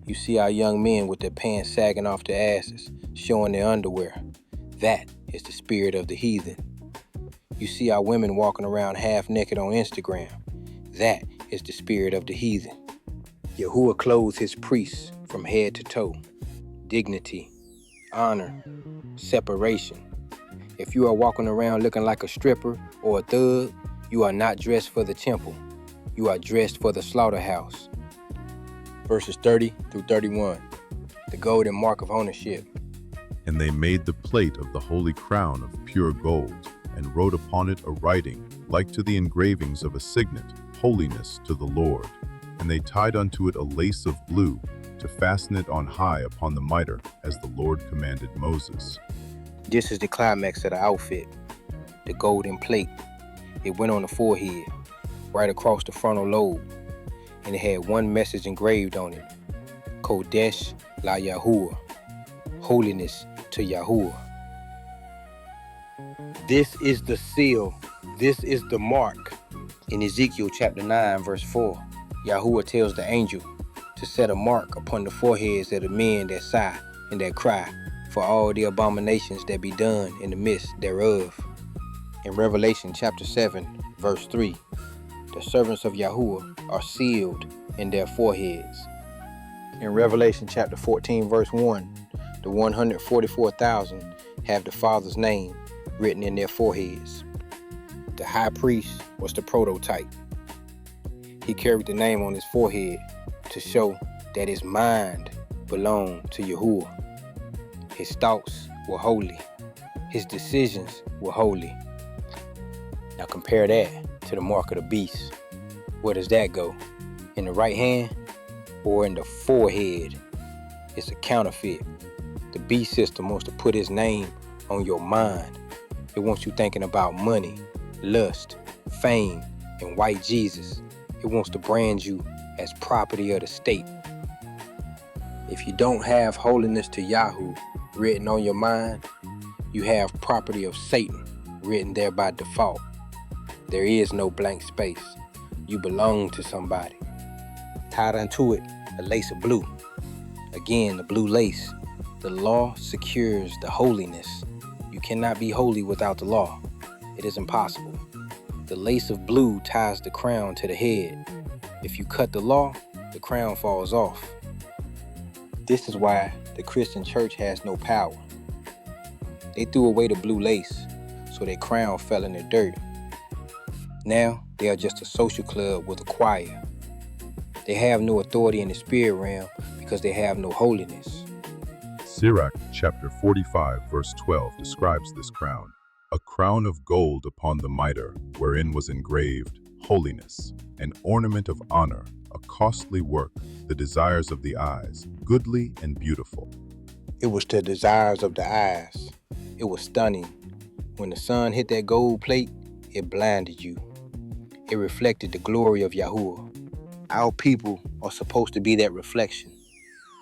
You see our young men with their pants sagging off their asses, showing their underwear. That is the spirit of the heathen. You see our women walking around half naked on Instagram. That is the spirit of the heathen. Yahuwah clothes his priests from head to toe. Dignity, honor, separation. If you are walking around looking like a stripper or a thug, you are not dressed for the temple. You are dressed for the slaughterhouse. Verses 30 through 31, the golden mark of ownership. And they made the plate of the holy crown of pure gold, and wrote upon it a writing, like to the engravings of a signet, holiness to the Lord. And they tied unto it a lace of blue, to fasten it on high upon the mitre, as the Lord commanded Moses. This is the climax of the outfit, the golden plate. It went on the forehead, right across the frontal lobe, and it had one message engraved on it, Kodesh la Yahuwah, holiness to Yahuwah. This is the seal, this is the mark. In Ezekiel chapter 9 verse 4, Yahuwah tells the angel to set a mark upon the foreheads of the men that sigh and that cry for all the abominations that be done in the midst thereof. In Revelation chapter 7 verse 3, the servants of Yahuwah are sealed in their foreheads. In Revelation chapter 14 verse 1, the 144,000 have the Father's name written in their foreheads. The high priest was the prototype. He carried the name on his forehead to show that his mind belonged to Yahuwah. His thoughts were holy. His decisions were holy. Now compare that to the mark of the beast. Where does that go? In the right hand or in the forehead? It's a counterfeit. The beast system wants to put his name on your mind. It wants you thinking about money, lust, fame, and white Jesus. It wants to brand you as property of the state. If you don't have holiness to Yahoo written on your mind, you have property of Satan written there by default. There is no blank space. You belong to somebody. Tied unto it, a lace of blue. Again, the blue lace. The law secures the holiness. You cannot be holy without the law. It is impossible. The lace of blue ties the crown to the head. If you cut the law, the crown falls off. This is why the Christian church has no power. They threw away the blue lace, so their crown fell in the dirt. Now, they are just a social club with a choir. They have no authority in the spirit realm because they have no holiness. Sirach chapter 45 verse 12 describes this crown. A crown of gold upon the mitre, wherein was engraved holiness, an ornament of honor, a costly work, the desires of the eyes, goodly and beautiful. It was the desires of the eyes. It was stunning. When the sun hit that gold plate, it blinded you. It reflected the glory of Yahuwah. Our people are supposed to be that reflection.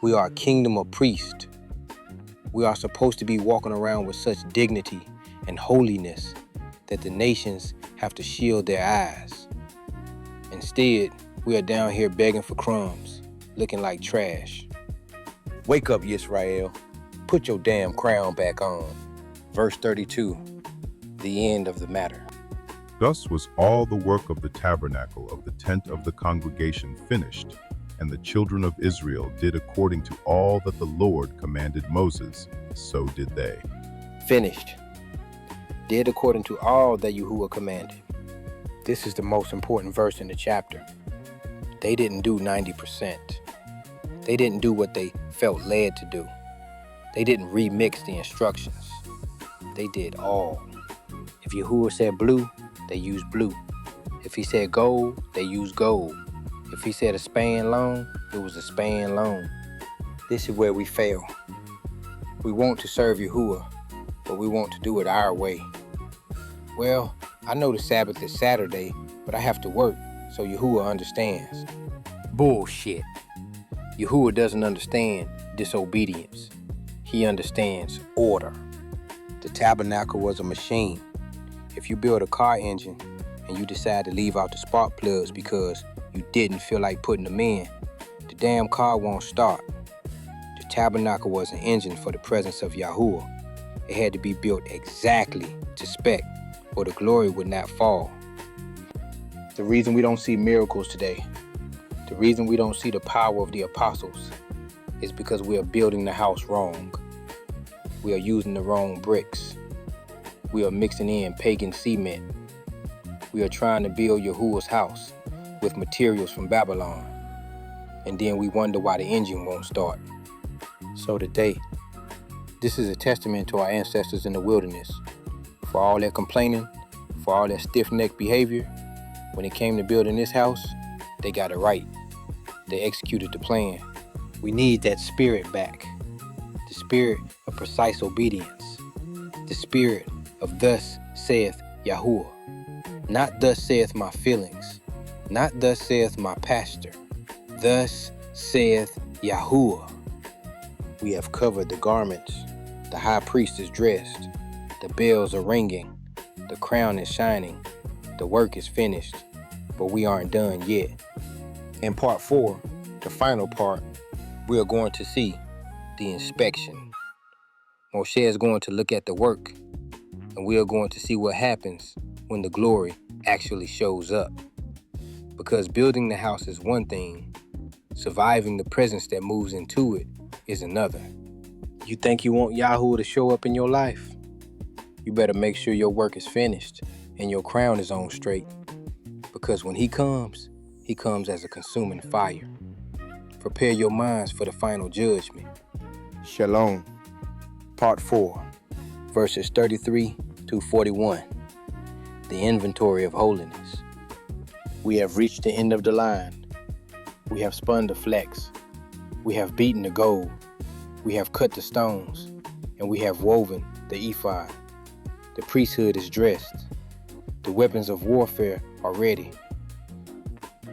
We are a kingdom of priests. We are supposed to be walking around with such dignity and holiness that the nations have to shield their eyes. Instead, we are down here begging for crumbs, looking like trash. Wake up, Yisrael. Put your damn crown back on. Verse 32, the end of the matter. Thus was all the work of the tabernacle of the tent of the congregation finished, and the children of Israel did according to all that the Lord commanded Moses, so did they. Finished. Did according to all that Yahuwah commanded. This is the most important verse in the chapter. They didn't do 90%. They didn't do what they felt led to do. They didn't remix the instructions. They did all. If Yahuwah said blue, they used blue. If he said gold, they used gold. If he said a span long, it was a span long. This is where we fail. We want to serve Yahuwah, but we want to do it our way. Well, I know the Sabbath is Saturday, but I have to work, so Yahuwah understands. Bullshit. Yahuwah doesn't understand disobedience. He understands order. The tabernacle was a machine. If you build a car engine and you decide to leave out the spark plugs because you didn't feel like putting them in, the damn car won't start. The tabernacle was an engine for the presence of Yahuwah. It had to be built exactly to spec, or the glory would not fall. The reason we don't see miracles today, the reason we don't see the power of the apostles, is because we are building the house wrong. We are using the wrong bricks. We are mixing in pagan cement. We are trying to build Yahuwah's house with materials from Babylon. And then we wonder why the engine won't start. So today, this is a testament to our ancestors in the wilderness. For all their complaining, for all their stiff-necked behavior, when it came to building this house, they got it right. They executed the plan. We need that spirit back. The spirit of precise obedience. The spirit of thus saith Yahuwah. Not thus saith my feelings. Not thus saith my pastor. Thus saith Yahuwah. We have covered the garments. The high priest is dressed. The bells are ringing. The crown is shining. The work is finished. But we aren't done yet. In part 4, the final part, we are going to see the inspection. Moshe is going to look at the work, and we are going to see what happens when the glory actually shows up. Because building the house is one thing, surviving the presence that moves into it is another. You think you want Yahuwah to show up in your life? You better make sure your work is finished and your crown is on straight. Because when he comes as a consuming fire. Prepare your minds for the final judgment. Shalom. Part 4. verses 33 through 41. The inventory of holiness. We have reached the end of the line. We have spun the flax. We have beaten the gold. We have cut the stones, and we have woven the ephod. The priesthood is dressed. The weapons of warfare are ready.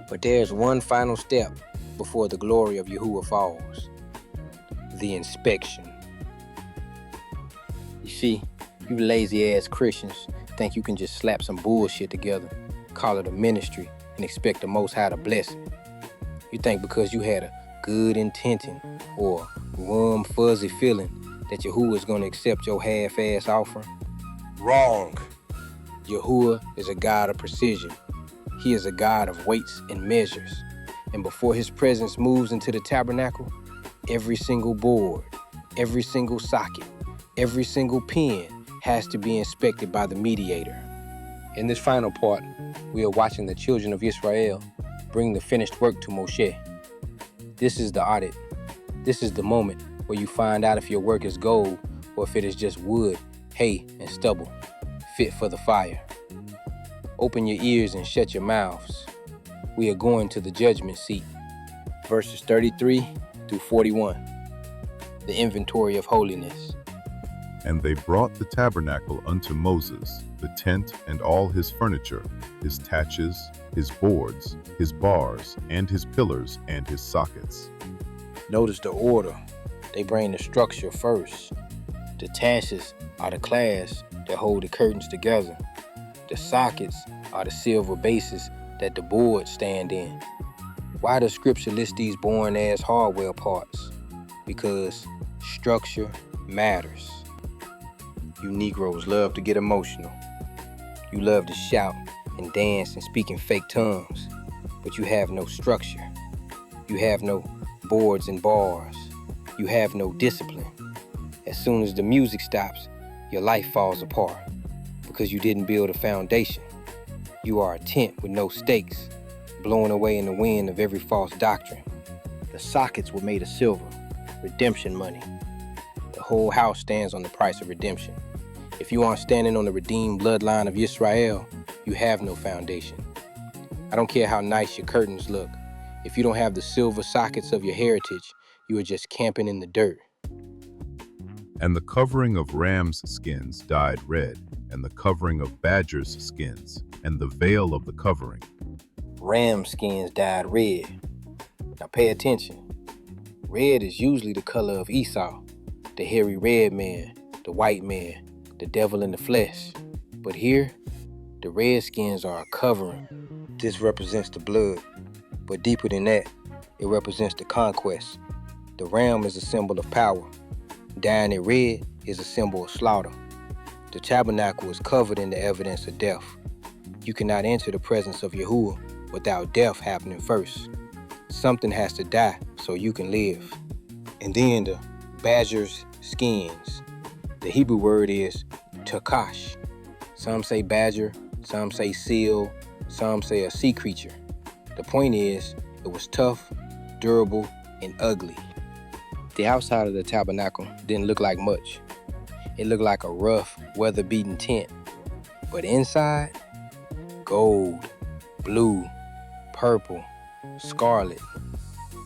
But there is one final step before the glory of Yahuwah falls. The inspection. You see, you lazy-ass Christians think you can just slap some bullshit together, call it a ministry, and expect the Most High to bless it. You think because you had a good intention or warm, fuzzy feeling that Yahuwah is going to accept your half-ass offering? Wrong. Yahuwah is a God of precision. He is a God of weights and measures. And before his presence moves into the tabernacle, every single board, every single socket, every single pin has to be inspected by the mediator. In this final part, we are watching the children of Israel bring the finished work to Moshe. This is the audit. This is the moment where you find out if your work is gold or if it is just wood, hay, and stubble, fit for the fire. Open your ears and shut your mouths. We are going to the judgment seat. Verses 33 through 41. The inventory of holiness. And they brought the tabernacle unto Moses, the tent and all his furniture, his taches, his boards, his bars, and his pillars and his sockets. Notice the order. They bring the structure first. The taches are the clasps that hold the curtains together. The sockets are the silver bases that the boards stand in. Why does scripture list these boring-ass hardware parts? Because structure matters. You Negroes love to get emotional. You love to shout and dance and speak in fake tongues, but you have no structure. You have no boards and bars. You have no discipline. As soon as the music stops, your life falls apart because you didn't build a foundation. You are a tent with no stakes, blowing away in the wind of every false doctrine. The sockets were made of silver, redemption money. The whole house stands on the price of redemption. If you aren't standing on the redeemed bloodline of Israel, you have no foundation. I don't care how nice your curtains look. If you don't have the silver sockets of your heritage, you are just camping in the dirt. And the covering of rams' skins dyed red, and the covering of badgers' skins, and the veil of the covering. Ram skins dyed red. Now pay attention. Red is usually the color of Esau, the hairy red man, the white man, the devil in the flesh. But here, the redskins are a covering. This represents the blood. But deeper than that, it represents the conquest. The ram is a symbol of power. Dyeing it red is a symbol of slaughter. The tabernacle is covered in the evidence of death. You cannot enter the presence of Yahuwah without death happening first. Something has to die so you can live. And then the badger's skins. The Hebrew word is takash. Some say badger, some say seal, some say a sea creature. The point is, it was tough, durable, and ugly. The outside of the tabernacle didn't look like much. It looked like a rough, weather-beaten tent. But inside, gold, blue, purple, scarlet.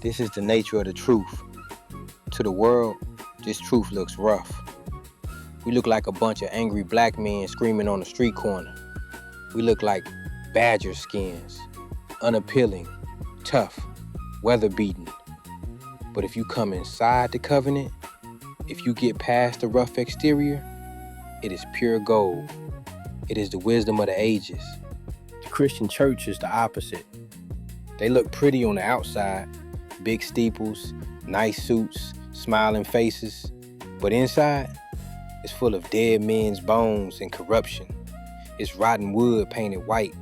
This is the nature of the truth. To the world, this truth looks rough. We look like a bunch of angry black men screaming on a street corner. We look like badger skins, unappealing, tough, weather-beaten. But if you come inside the covenant, if you get past the rough exterior, it is pure gold. It is the wisdom of the ages. The Christian church is the opposite. They look pretty on the outside, big steeples, nice suits, smiling faces, but inside, it's full of dead men's bones and corruption. It's rotten wood painted white.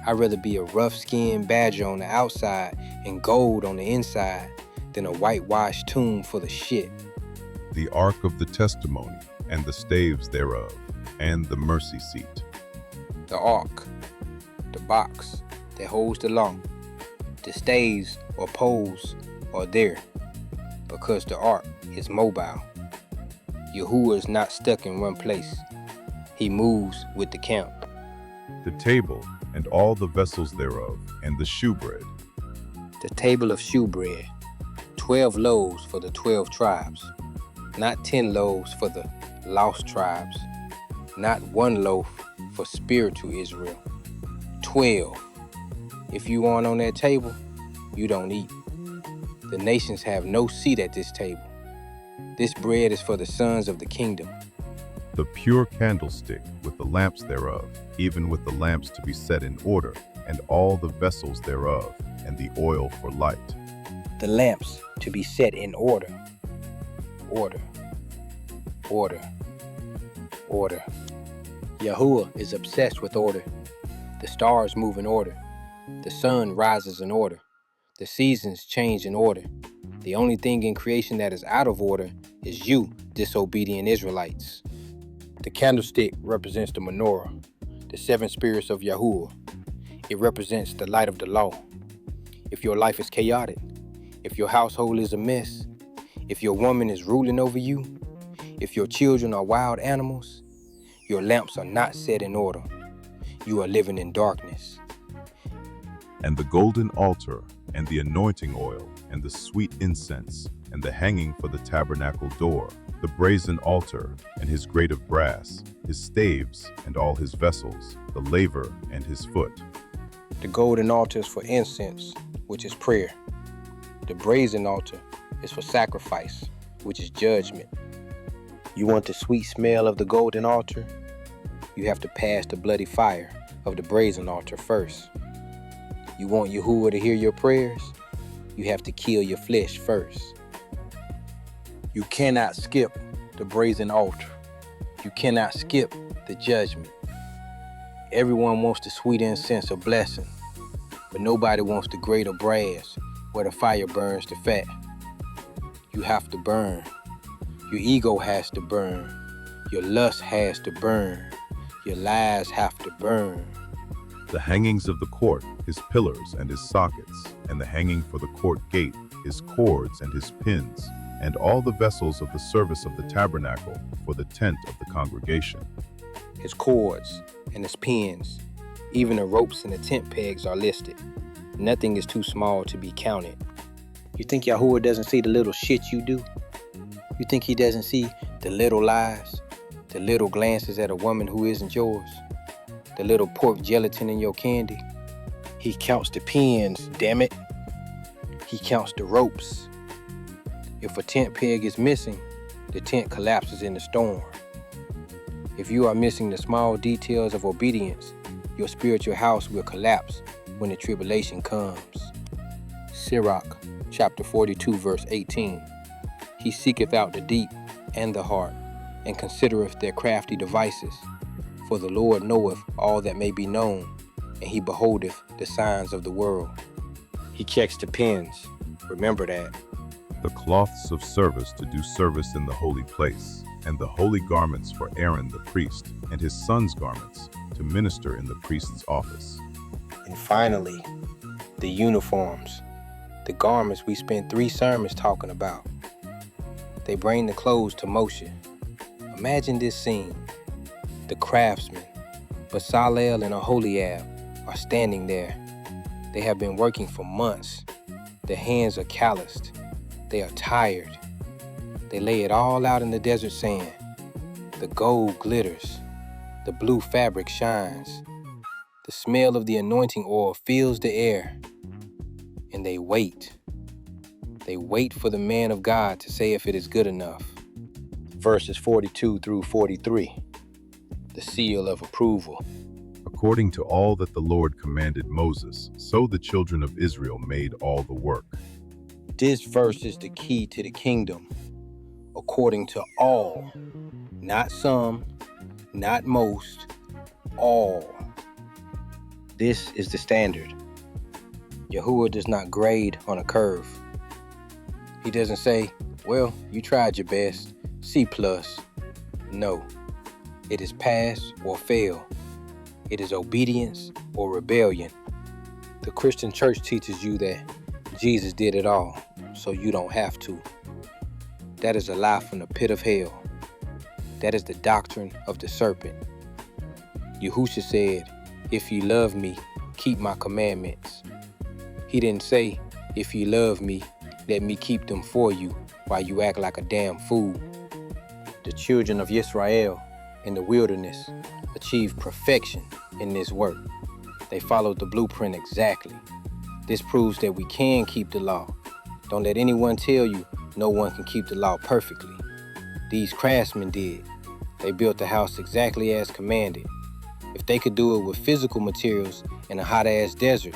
I'd rather be a rough-skinned badger on the outside and gold on the inside than a whitewashed tomb full of shit. The ark of the testimony, and the staves thereof, and the mercy seat. The ark, the box that holds the law. The staves or poles are there because the ark is mobile. Yahuwah is not stuck in one place. He moves with the camp. The table, and all the vessels thereof, and the shewbread. The table of shewbread, 12 loaves for the 12 tribes, not 10 loaves for the lost tribes, not 1 loaf for spiritual Israel. 12. If you aren't on that table, you don't eat. The nations have no seat at this table. This bread is for the sons of the kingdom. The pure candlestick with the lamps thereof, even with the lamps to be set in order, and all the vessels thereof, and the oil for light. The lamps to be set in order. Order. Order. Order. Yahuwah is obsessed with order. The stars move in order. The sun rises in order. The seasons change in order. The only thing in creation that is out of order is you, disobedient Israelites. The candlestick represents the menorah, the 7 spirits of Yahuwah. It represents the light of the law. If your life is chaotic, if your household is a mess, if your woman is ruling over you, if your children are wild animals, your lamps are not set in order. You are living in darkness. And the golden altar, and the anointing oil, and the sweet incense, and the hanging for the tabernacle door, the brazen altar, and his grate of brass, his staves, and all his vessels, the laver, and his foot. The golden altar is for incense, which is prayer. The brazen altar is for sacrifice, which is judgment. You want the sweet smell of the golden altar? You have to pass the bloody fire of the brazen altar first. You want Yahuwah to hear your prayers? You have to kill your flesh first. You cannot skip the brazen altar. You cannot skip the judgment. Everyone wants the sweet incense of blessing, but nobody wants the grate of brass where the fire burns the fat. You have to burn. Your ego has to burn. Your lust has to burn. Your lies have to burn. The hangings of the court, his pillars and his sockets, and the hanging for the court gate, his cords and his pins, and all the vessels of the service of the tabernacle for the tent of the congregation. His cords and his pins, even the ropes and the tent pegs are listed. Nothing is too small to be counted. You think Yahuwah doesn't see the little shit you do? You think he doesn't see the little lies, the little glances at a woman who isn't yours, the little pork gelatin in your candy? He counts the pins, damn it. He counts the ropes. If a tent peg is missing, the tent collapses in the storm. If you are missing the small details of obedience, your spiritual house will collapse when the tribulation comes. Sirach, chapter 42, verse 18. He seeketh out the deep and the heart, and considereth their crafty devices. For the Lord knoweth all that may be known, and he beholdeth the signs of the world. He checks the pins. Remember that. The cloths of service to do service in the holy place, and the holy garments for Aaron the priest, and his sons' garments, to minister in the priest's office. And finally, the uniforms, the garments we spent 3 sermons talking about. They bring the clothes to Moshe. Imagine this scene. The craftsmen, Bezalel and Aholiab, are standing there. They have been working for months. Their hands are calloused. They are tired. They lay it all out in the desert sand. The gold glitters. The blue fabric shines. The smell of the anointing oil fills the air. And they wait. They wait for the man of God to say if it is good enough. Verses 42 through 43. The seal of approval. According to all that the Lord commanded Moses, so the children of Israel made all the work. This verse is the key to the kingdom. According to all, not some, not most, all. This is the standard. Yahuwah does not grade on a curve. He doesn't say, well, you tried your best, C+. No, it is pass or fail. It is obedience or rebellion. The Christian church teaches you that Jesus did it all, so you don't have to. That is a lie from the pit of hell. That is the doctrine of the serpent. Yahusha said, if you love me, keep my commandments. He didn't say, if you love me, let me keep them for you while you act like a damn fool. The children of Israel in the wilderness achieved perfection in this work. They followed the blueprint exactly. This proves that we can keep the law. Don't let anyone tell you no one can keep the law perfectly. These craftsmen did. They built the house exactly as commanded. If they could do it with physical materials in a hot-ass desert,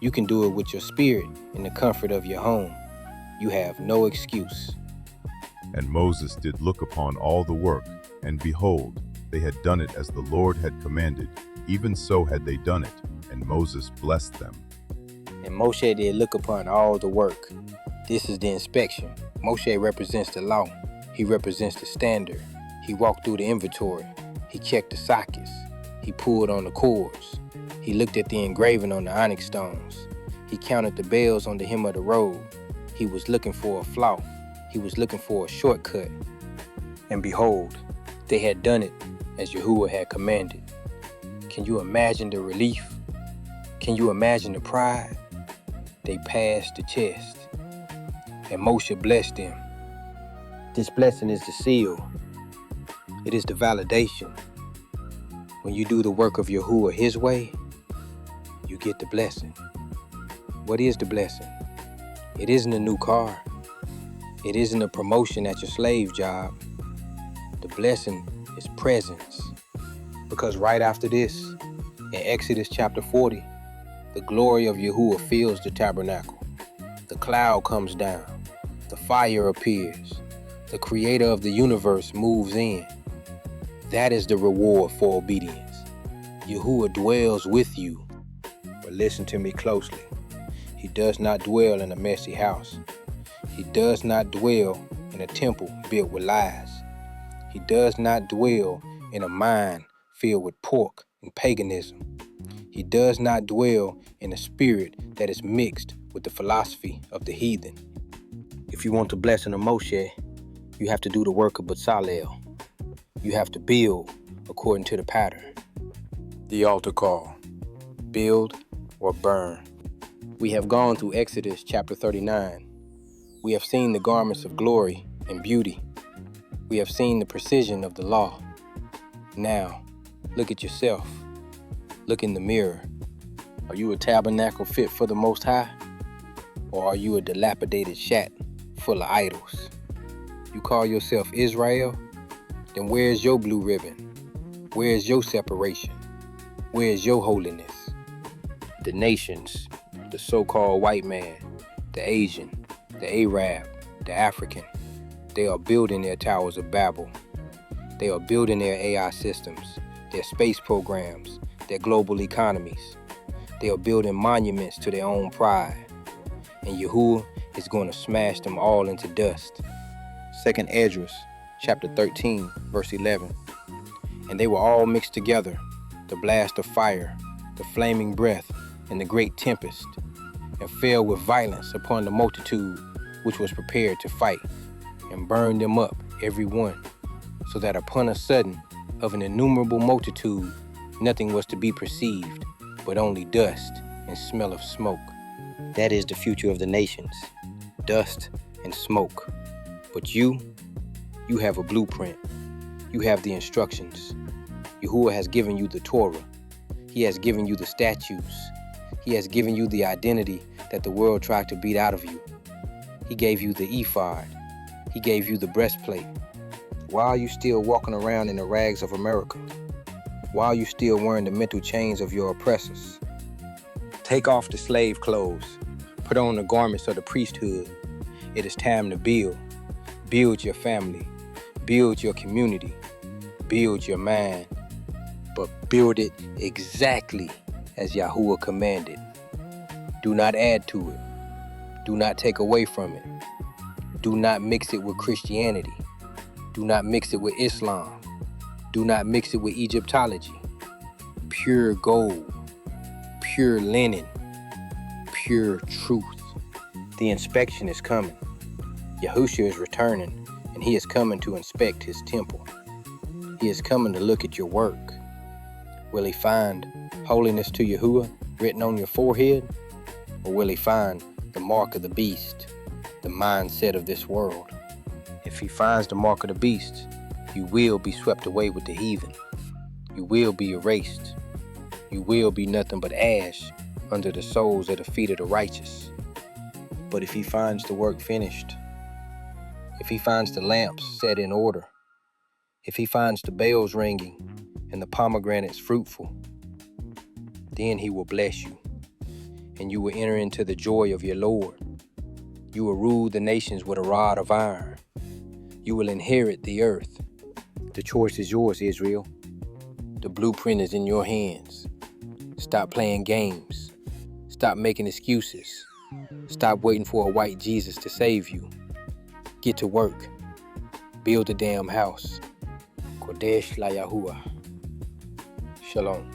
you can do it with your spirit in the comfort of your home. You have no excuse. And Moses did look upon all the work, and behold, they had done it as the Lord had commanded. Even so had they done it, and Moses blessed them. And Moshe did look upon all the work. This is the inspection. Moshe represents the law. He represents the standard. He walked through the inventory. He checked the sockets. He pulled on the cords. He looked at the engraving on the onyx stones. He counted the bells on the hem of the robe. He was looking for a flaw. He was looking for a shortcut. And behold, they had done it as Yahuwah had commanded. Can you imagine the relief? Can you imagine the pride? They passed the test. And Moshe blessed them. This blessing is the seal. It is the validation. When you do the work of Yahuwah his way, you get the blessing. What is the blessing? It isn't a new car. It isn't a promotion at your slave job. The blessing is presence. Because right after this, in Exodus chapter 40, the glory of Yahuwah fills the tabernacle. The cloud comes down. The fire appears. The creator of the universe moves in. That is the reward for obedience. Yahuwah dwells with you. But listen to me closely. He does not dwell in a messy house. He does not dwell in a temple built with lies. He does not dwell in a mind filled with pork and paganism. He does not dwell in a spirit that is mixed with the philosophy of the heathen. If you want the blessing of Moshe, you have to do the work of Bezalel. You have to build according to the pattern. The altar call. Build or burn. We have gone through Exodus chapter 39. We have seen the garments of glory and beauty. We have seen the precision of the law. Now, look at yourself. Look in the mirror. Are you a tabernacle fit for the Most High? Or are you a dilapidated shack full of idols? You call yourself Israel? Then where's your blue ribbon? Where's your separation? Where's your holiness? The nations, the so-called white man, the Asian, the Arab, the African, they are building their towers of Babel. They are building their AI systems, their space programs, their global economies. They are building monuments to their own pride. And Yahuwah is going to smash them all into dust. 2nd Esdras, chapter 13, verse 11. And they were all mixed together, the blast of fire, the flaming breath, and the great tempest, and fell with violence upon the multitude which was prepared to fight, and burned them up, every one, so that upon a sudden of an innumerable multitude nothing was to be perceived, but only dust and smell of smoke. That is the future of the nations, dust and smoke. But you have a blueprint. You have the instructions. Yahuwah has given you the Torah. He has given you the statutes. He has given you the identity that the world tried to beat out of you. He gave you the ephod. He gave you the breastplate. Why are you still walking around in the rags of America? Why are you still wearing the mental chains of your oppressors? Take off the slave clothes. Put on the garments of the priesthood. It is time to build. Build your family. Build your community. Build your mind. But build it exactly as Yahuwah commanded. Do not add to it. Do not take away from it. Do not mix it with Christianity. Do not mix it with Islam. Do not mix it with Egyptology. Pure gold. Pure linen. Pure truth. The inspection is coming. Yahushua is returning, and he is coming to inspect his temple. He is coming to look at your work. Will he find holiness to Yahuwah written on your forehead? Or will he find the mark of the beast, the mindset of this world? If he finds the mark of the beast, you will be swept away with the heathen. You will be erased. You will be nothing but ash under the soles of the feet of the righteous. But if he finds the work finished, if he finds the lamps set in order, if he finds the bells ringing and the pomegranates fruitful, then he will bless you, and you will enter into the joy of your Lord. You will rule the nations with a rod of iron. You will inherit the earth. The choice is yours, Israel. The blueprint is in your hands. Stop playing games. Stop making excuses. Stop waiting for a white Jesus to save you. Get to work. Build a damn house. Kodesh la Yahuwah. Shalom.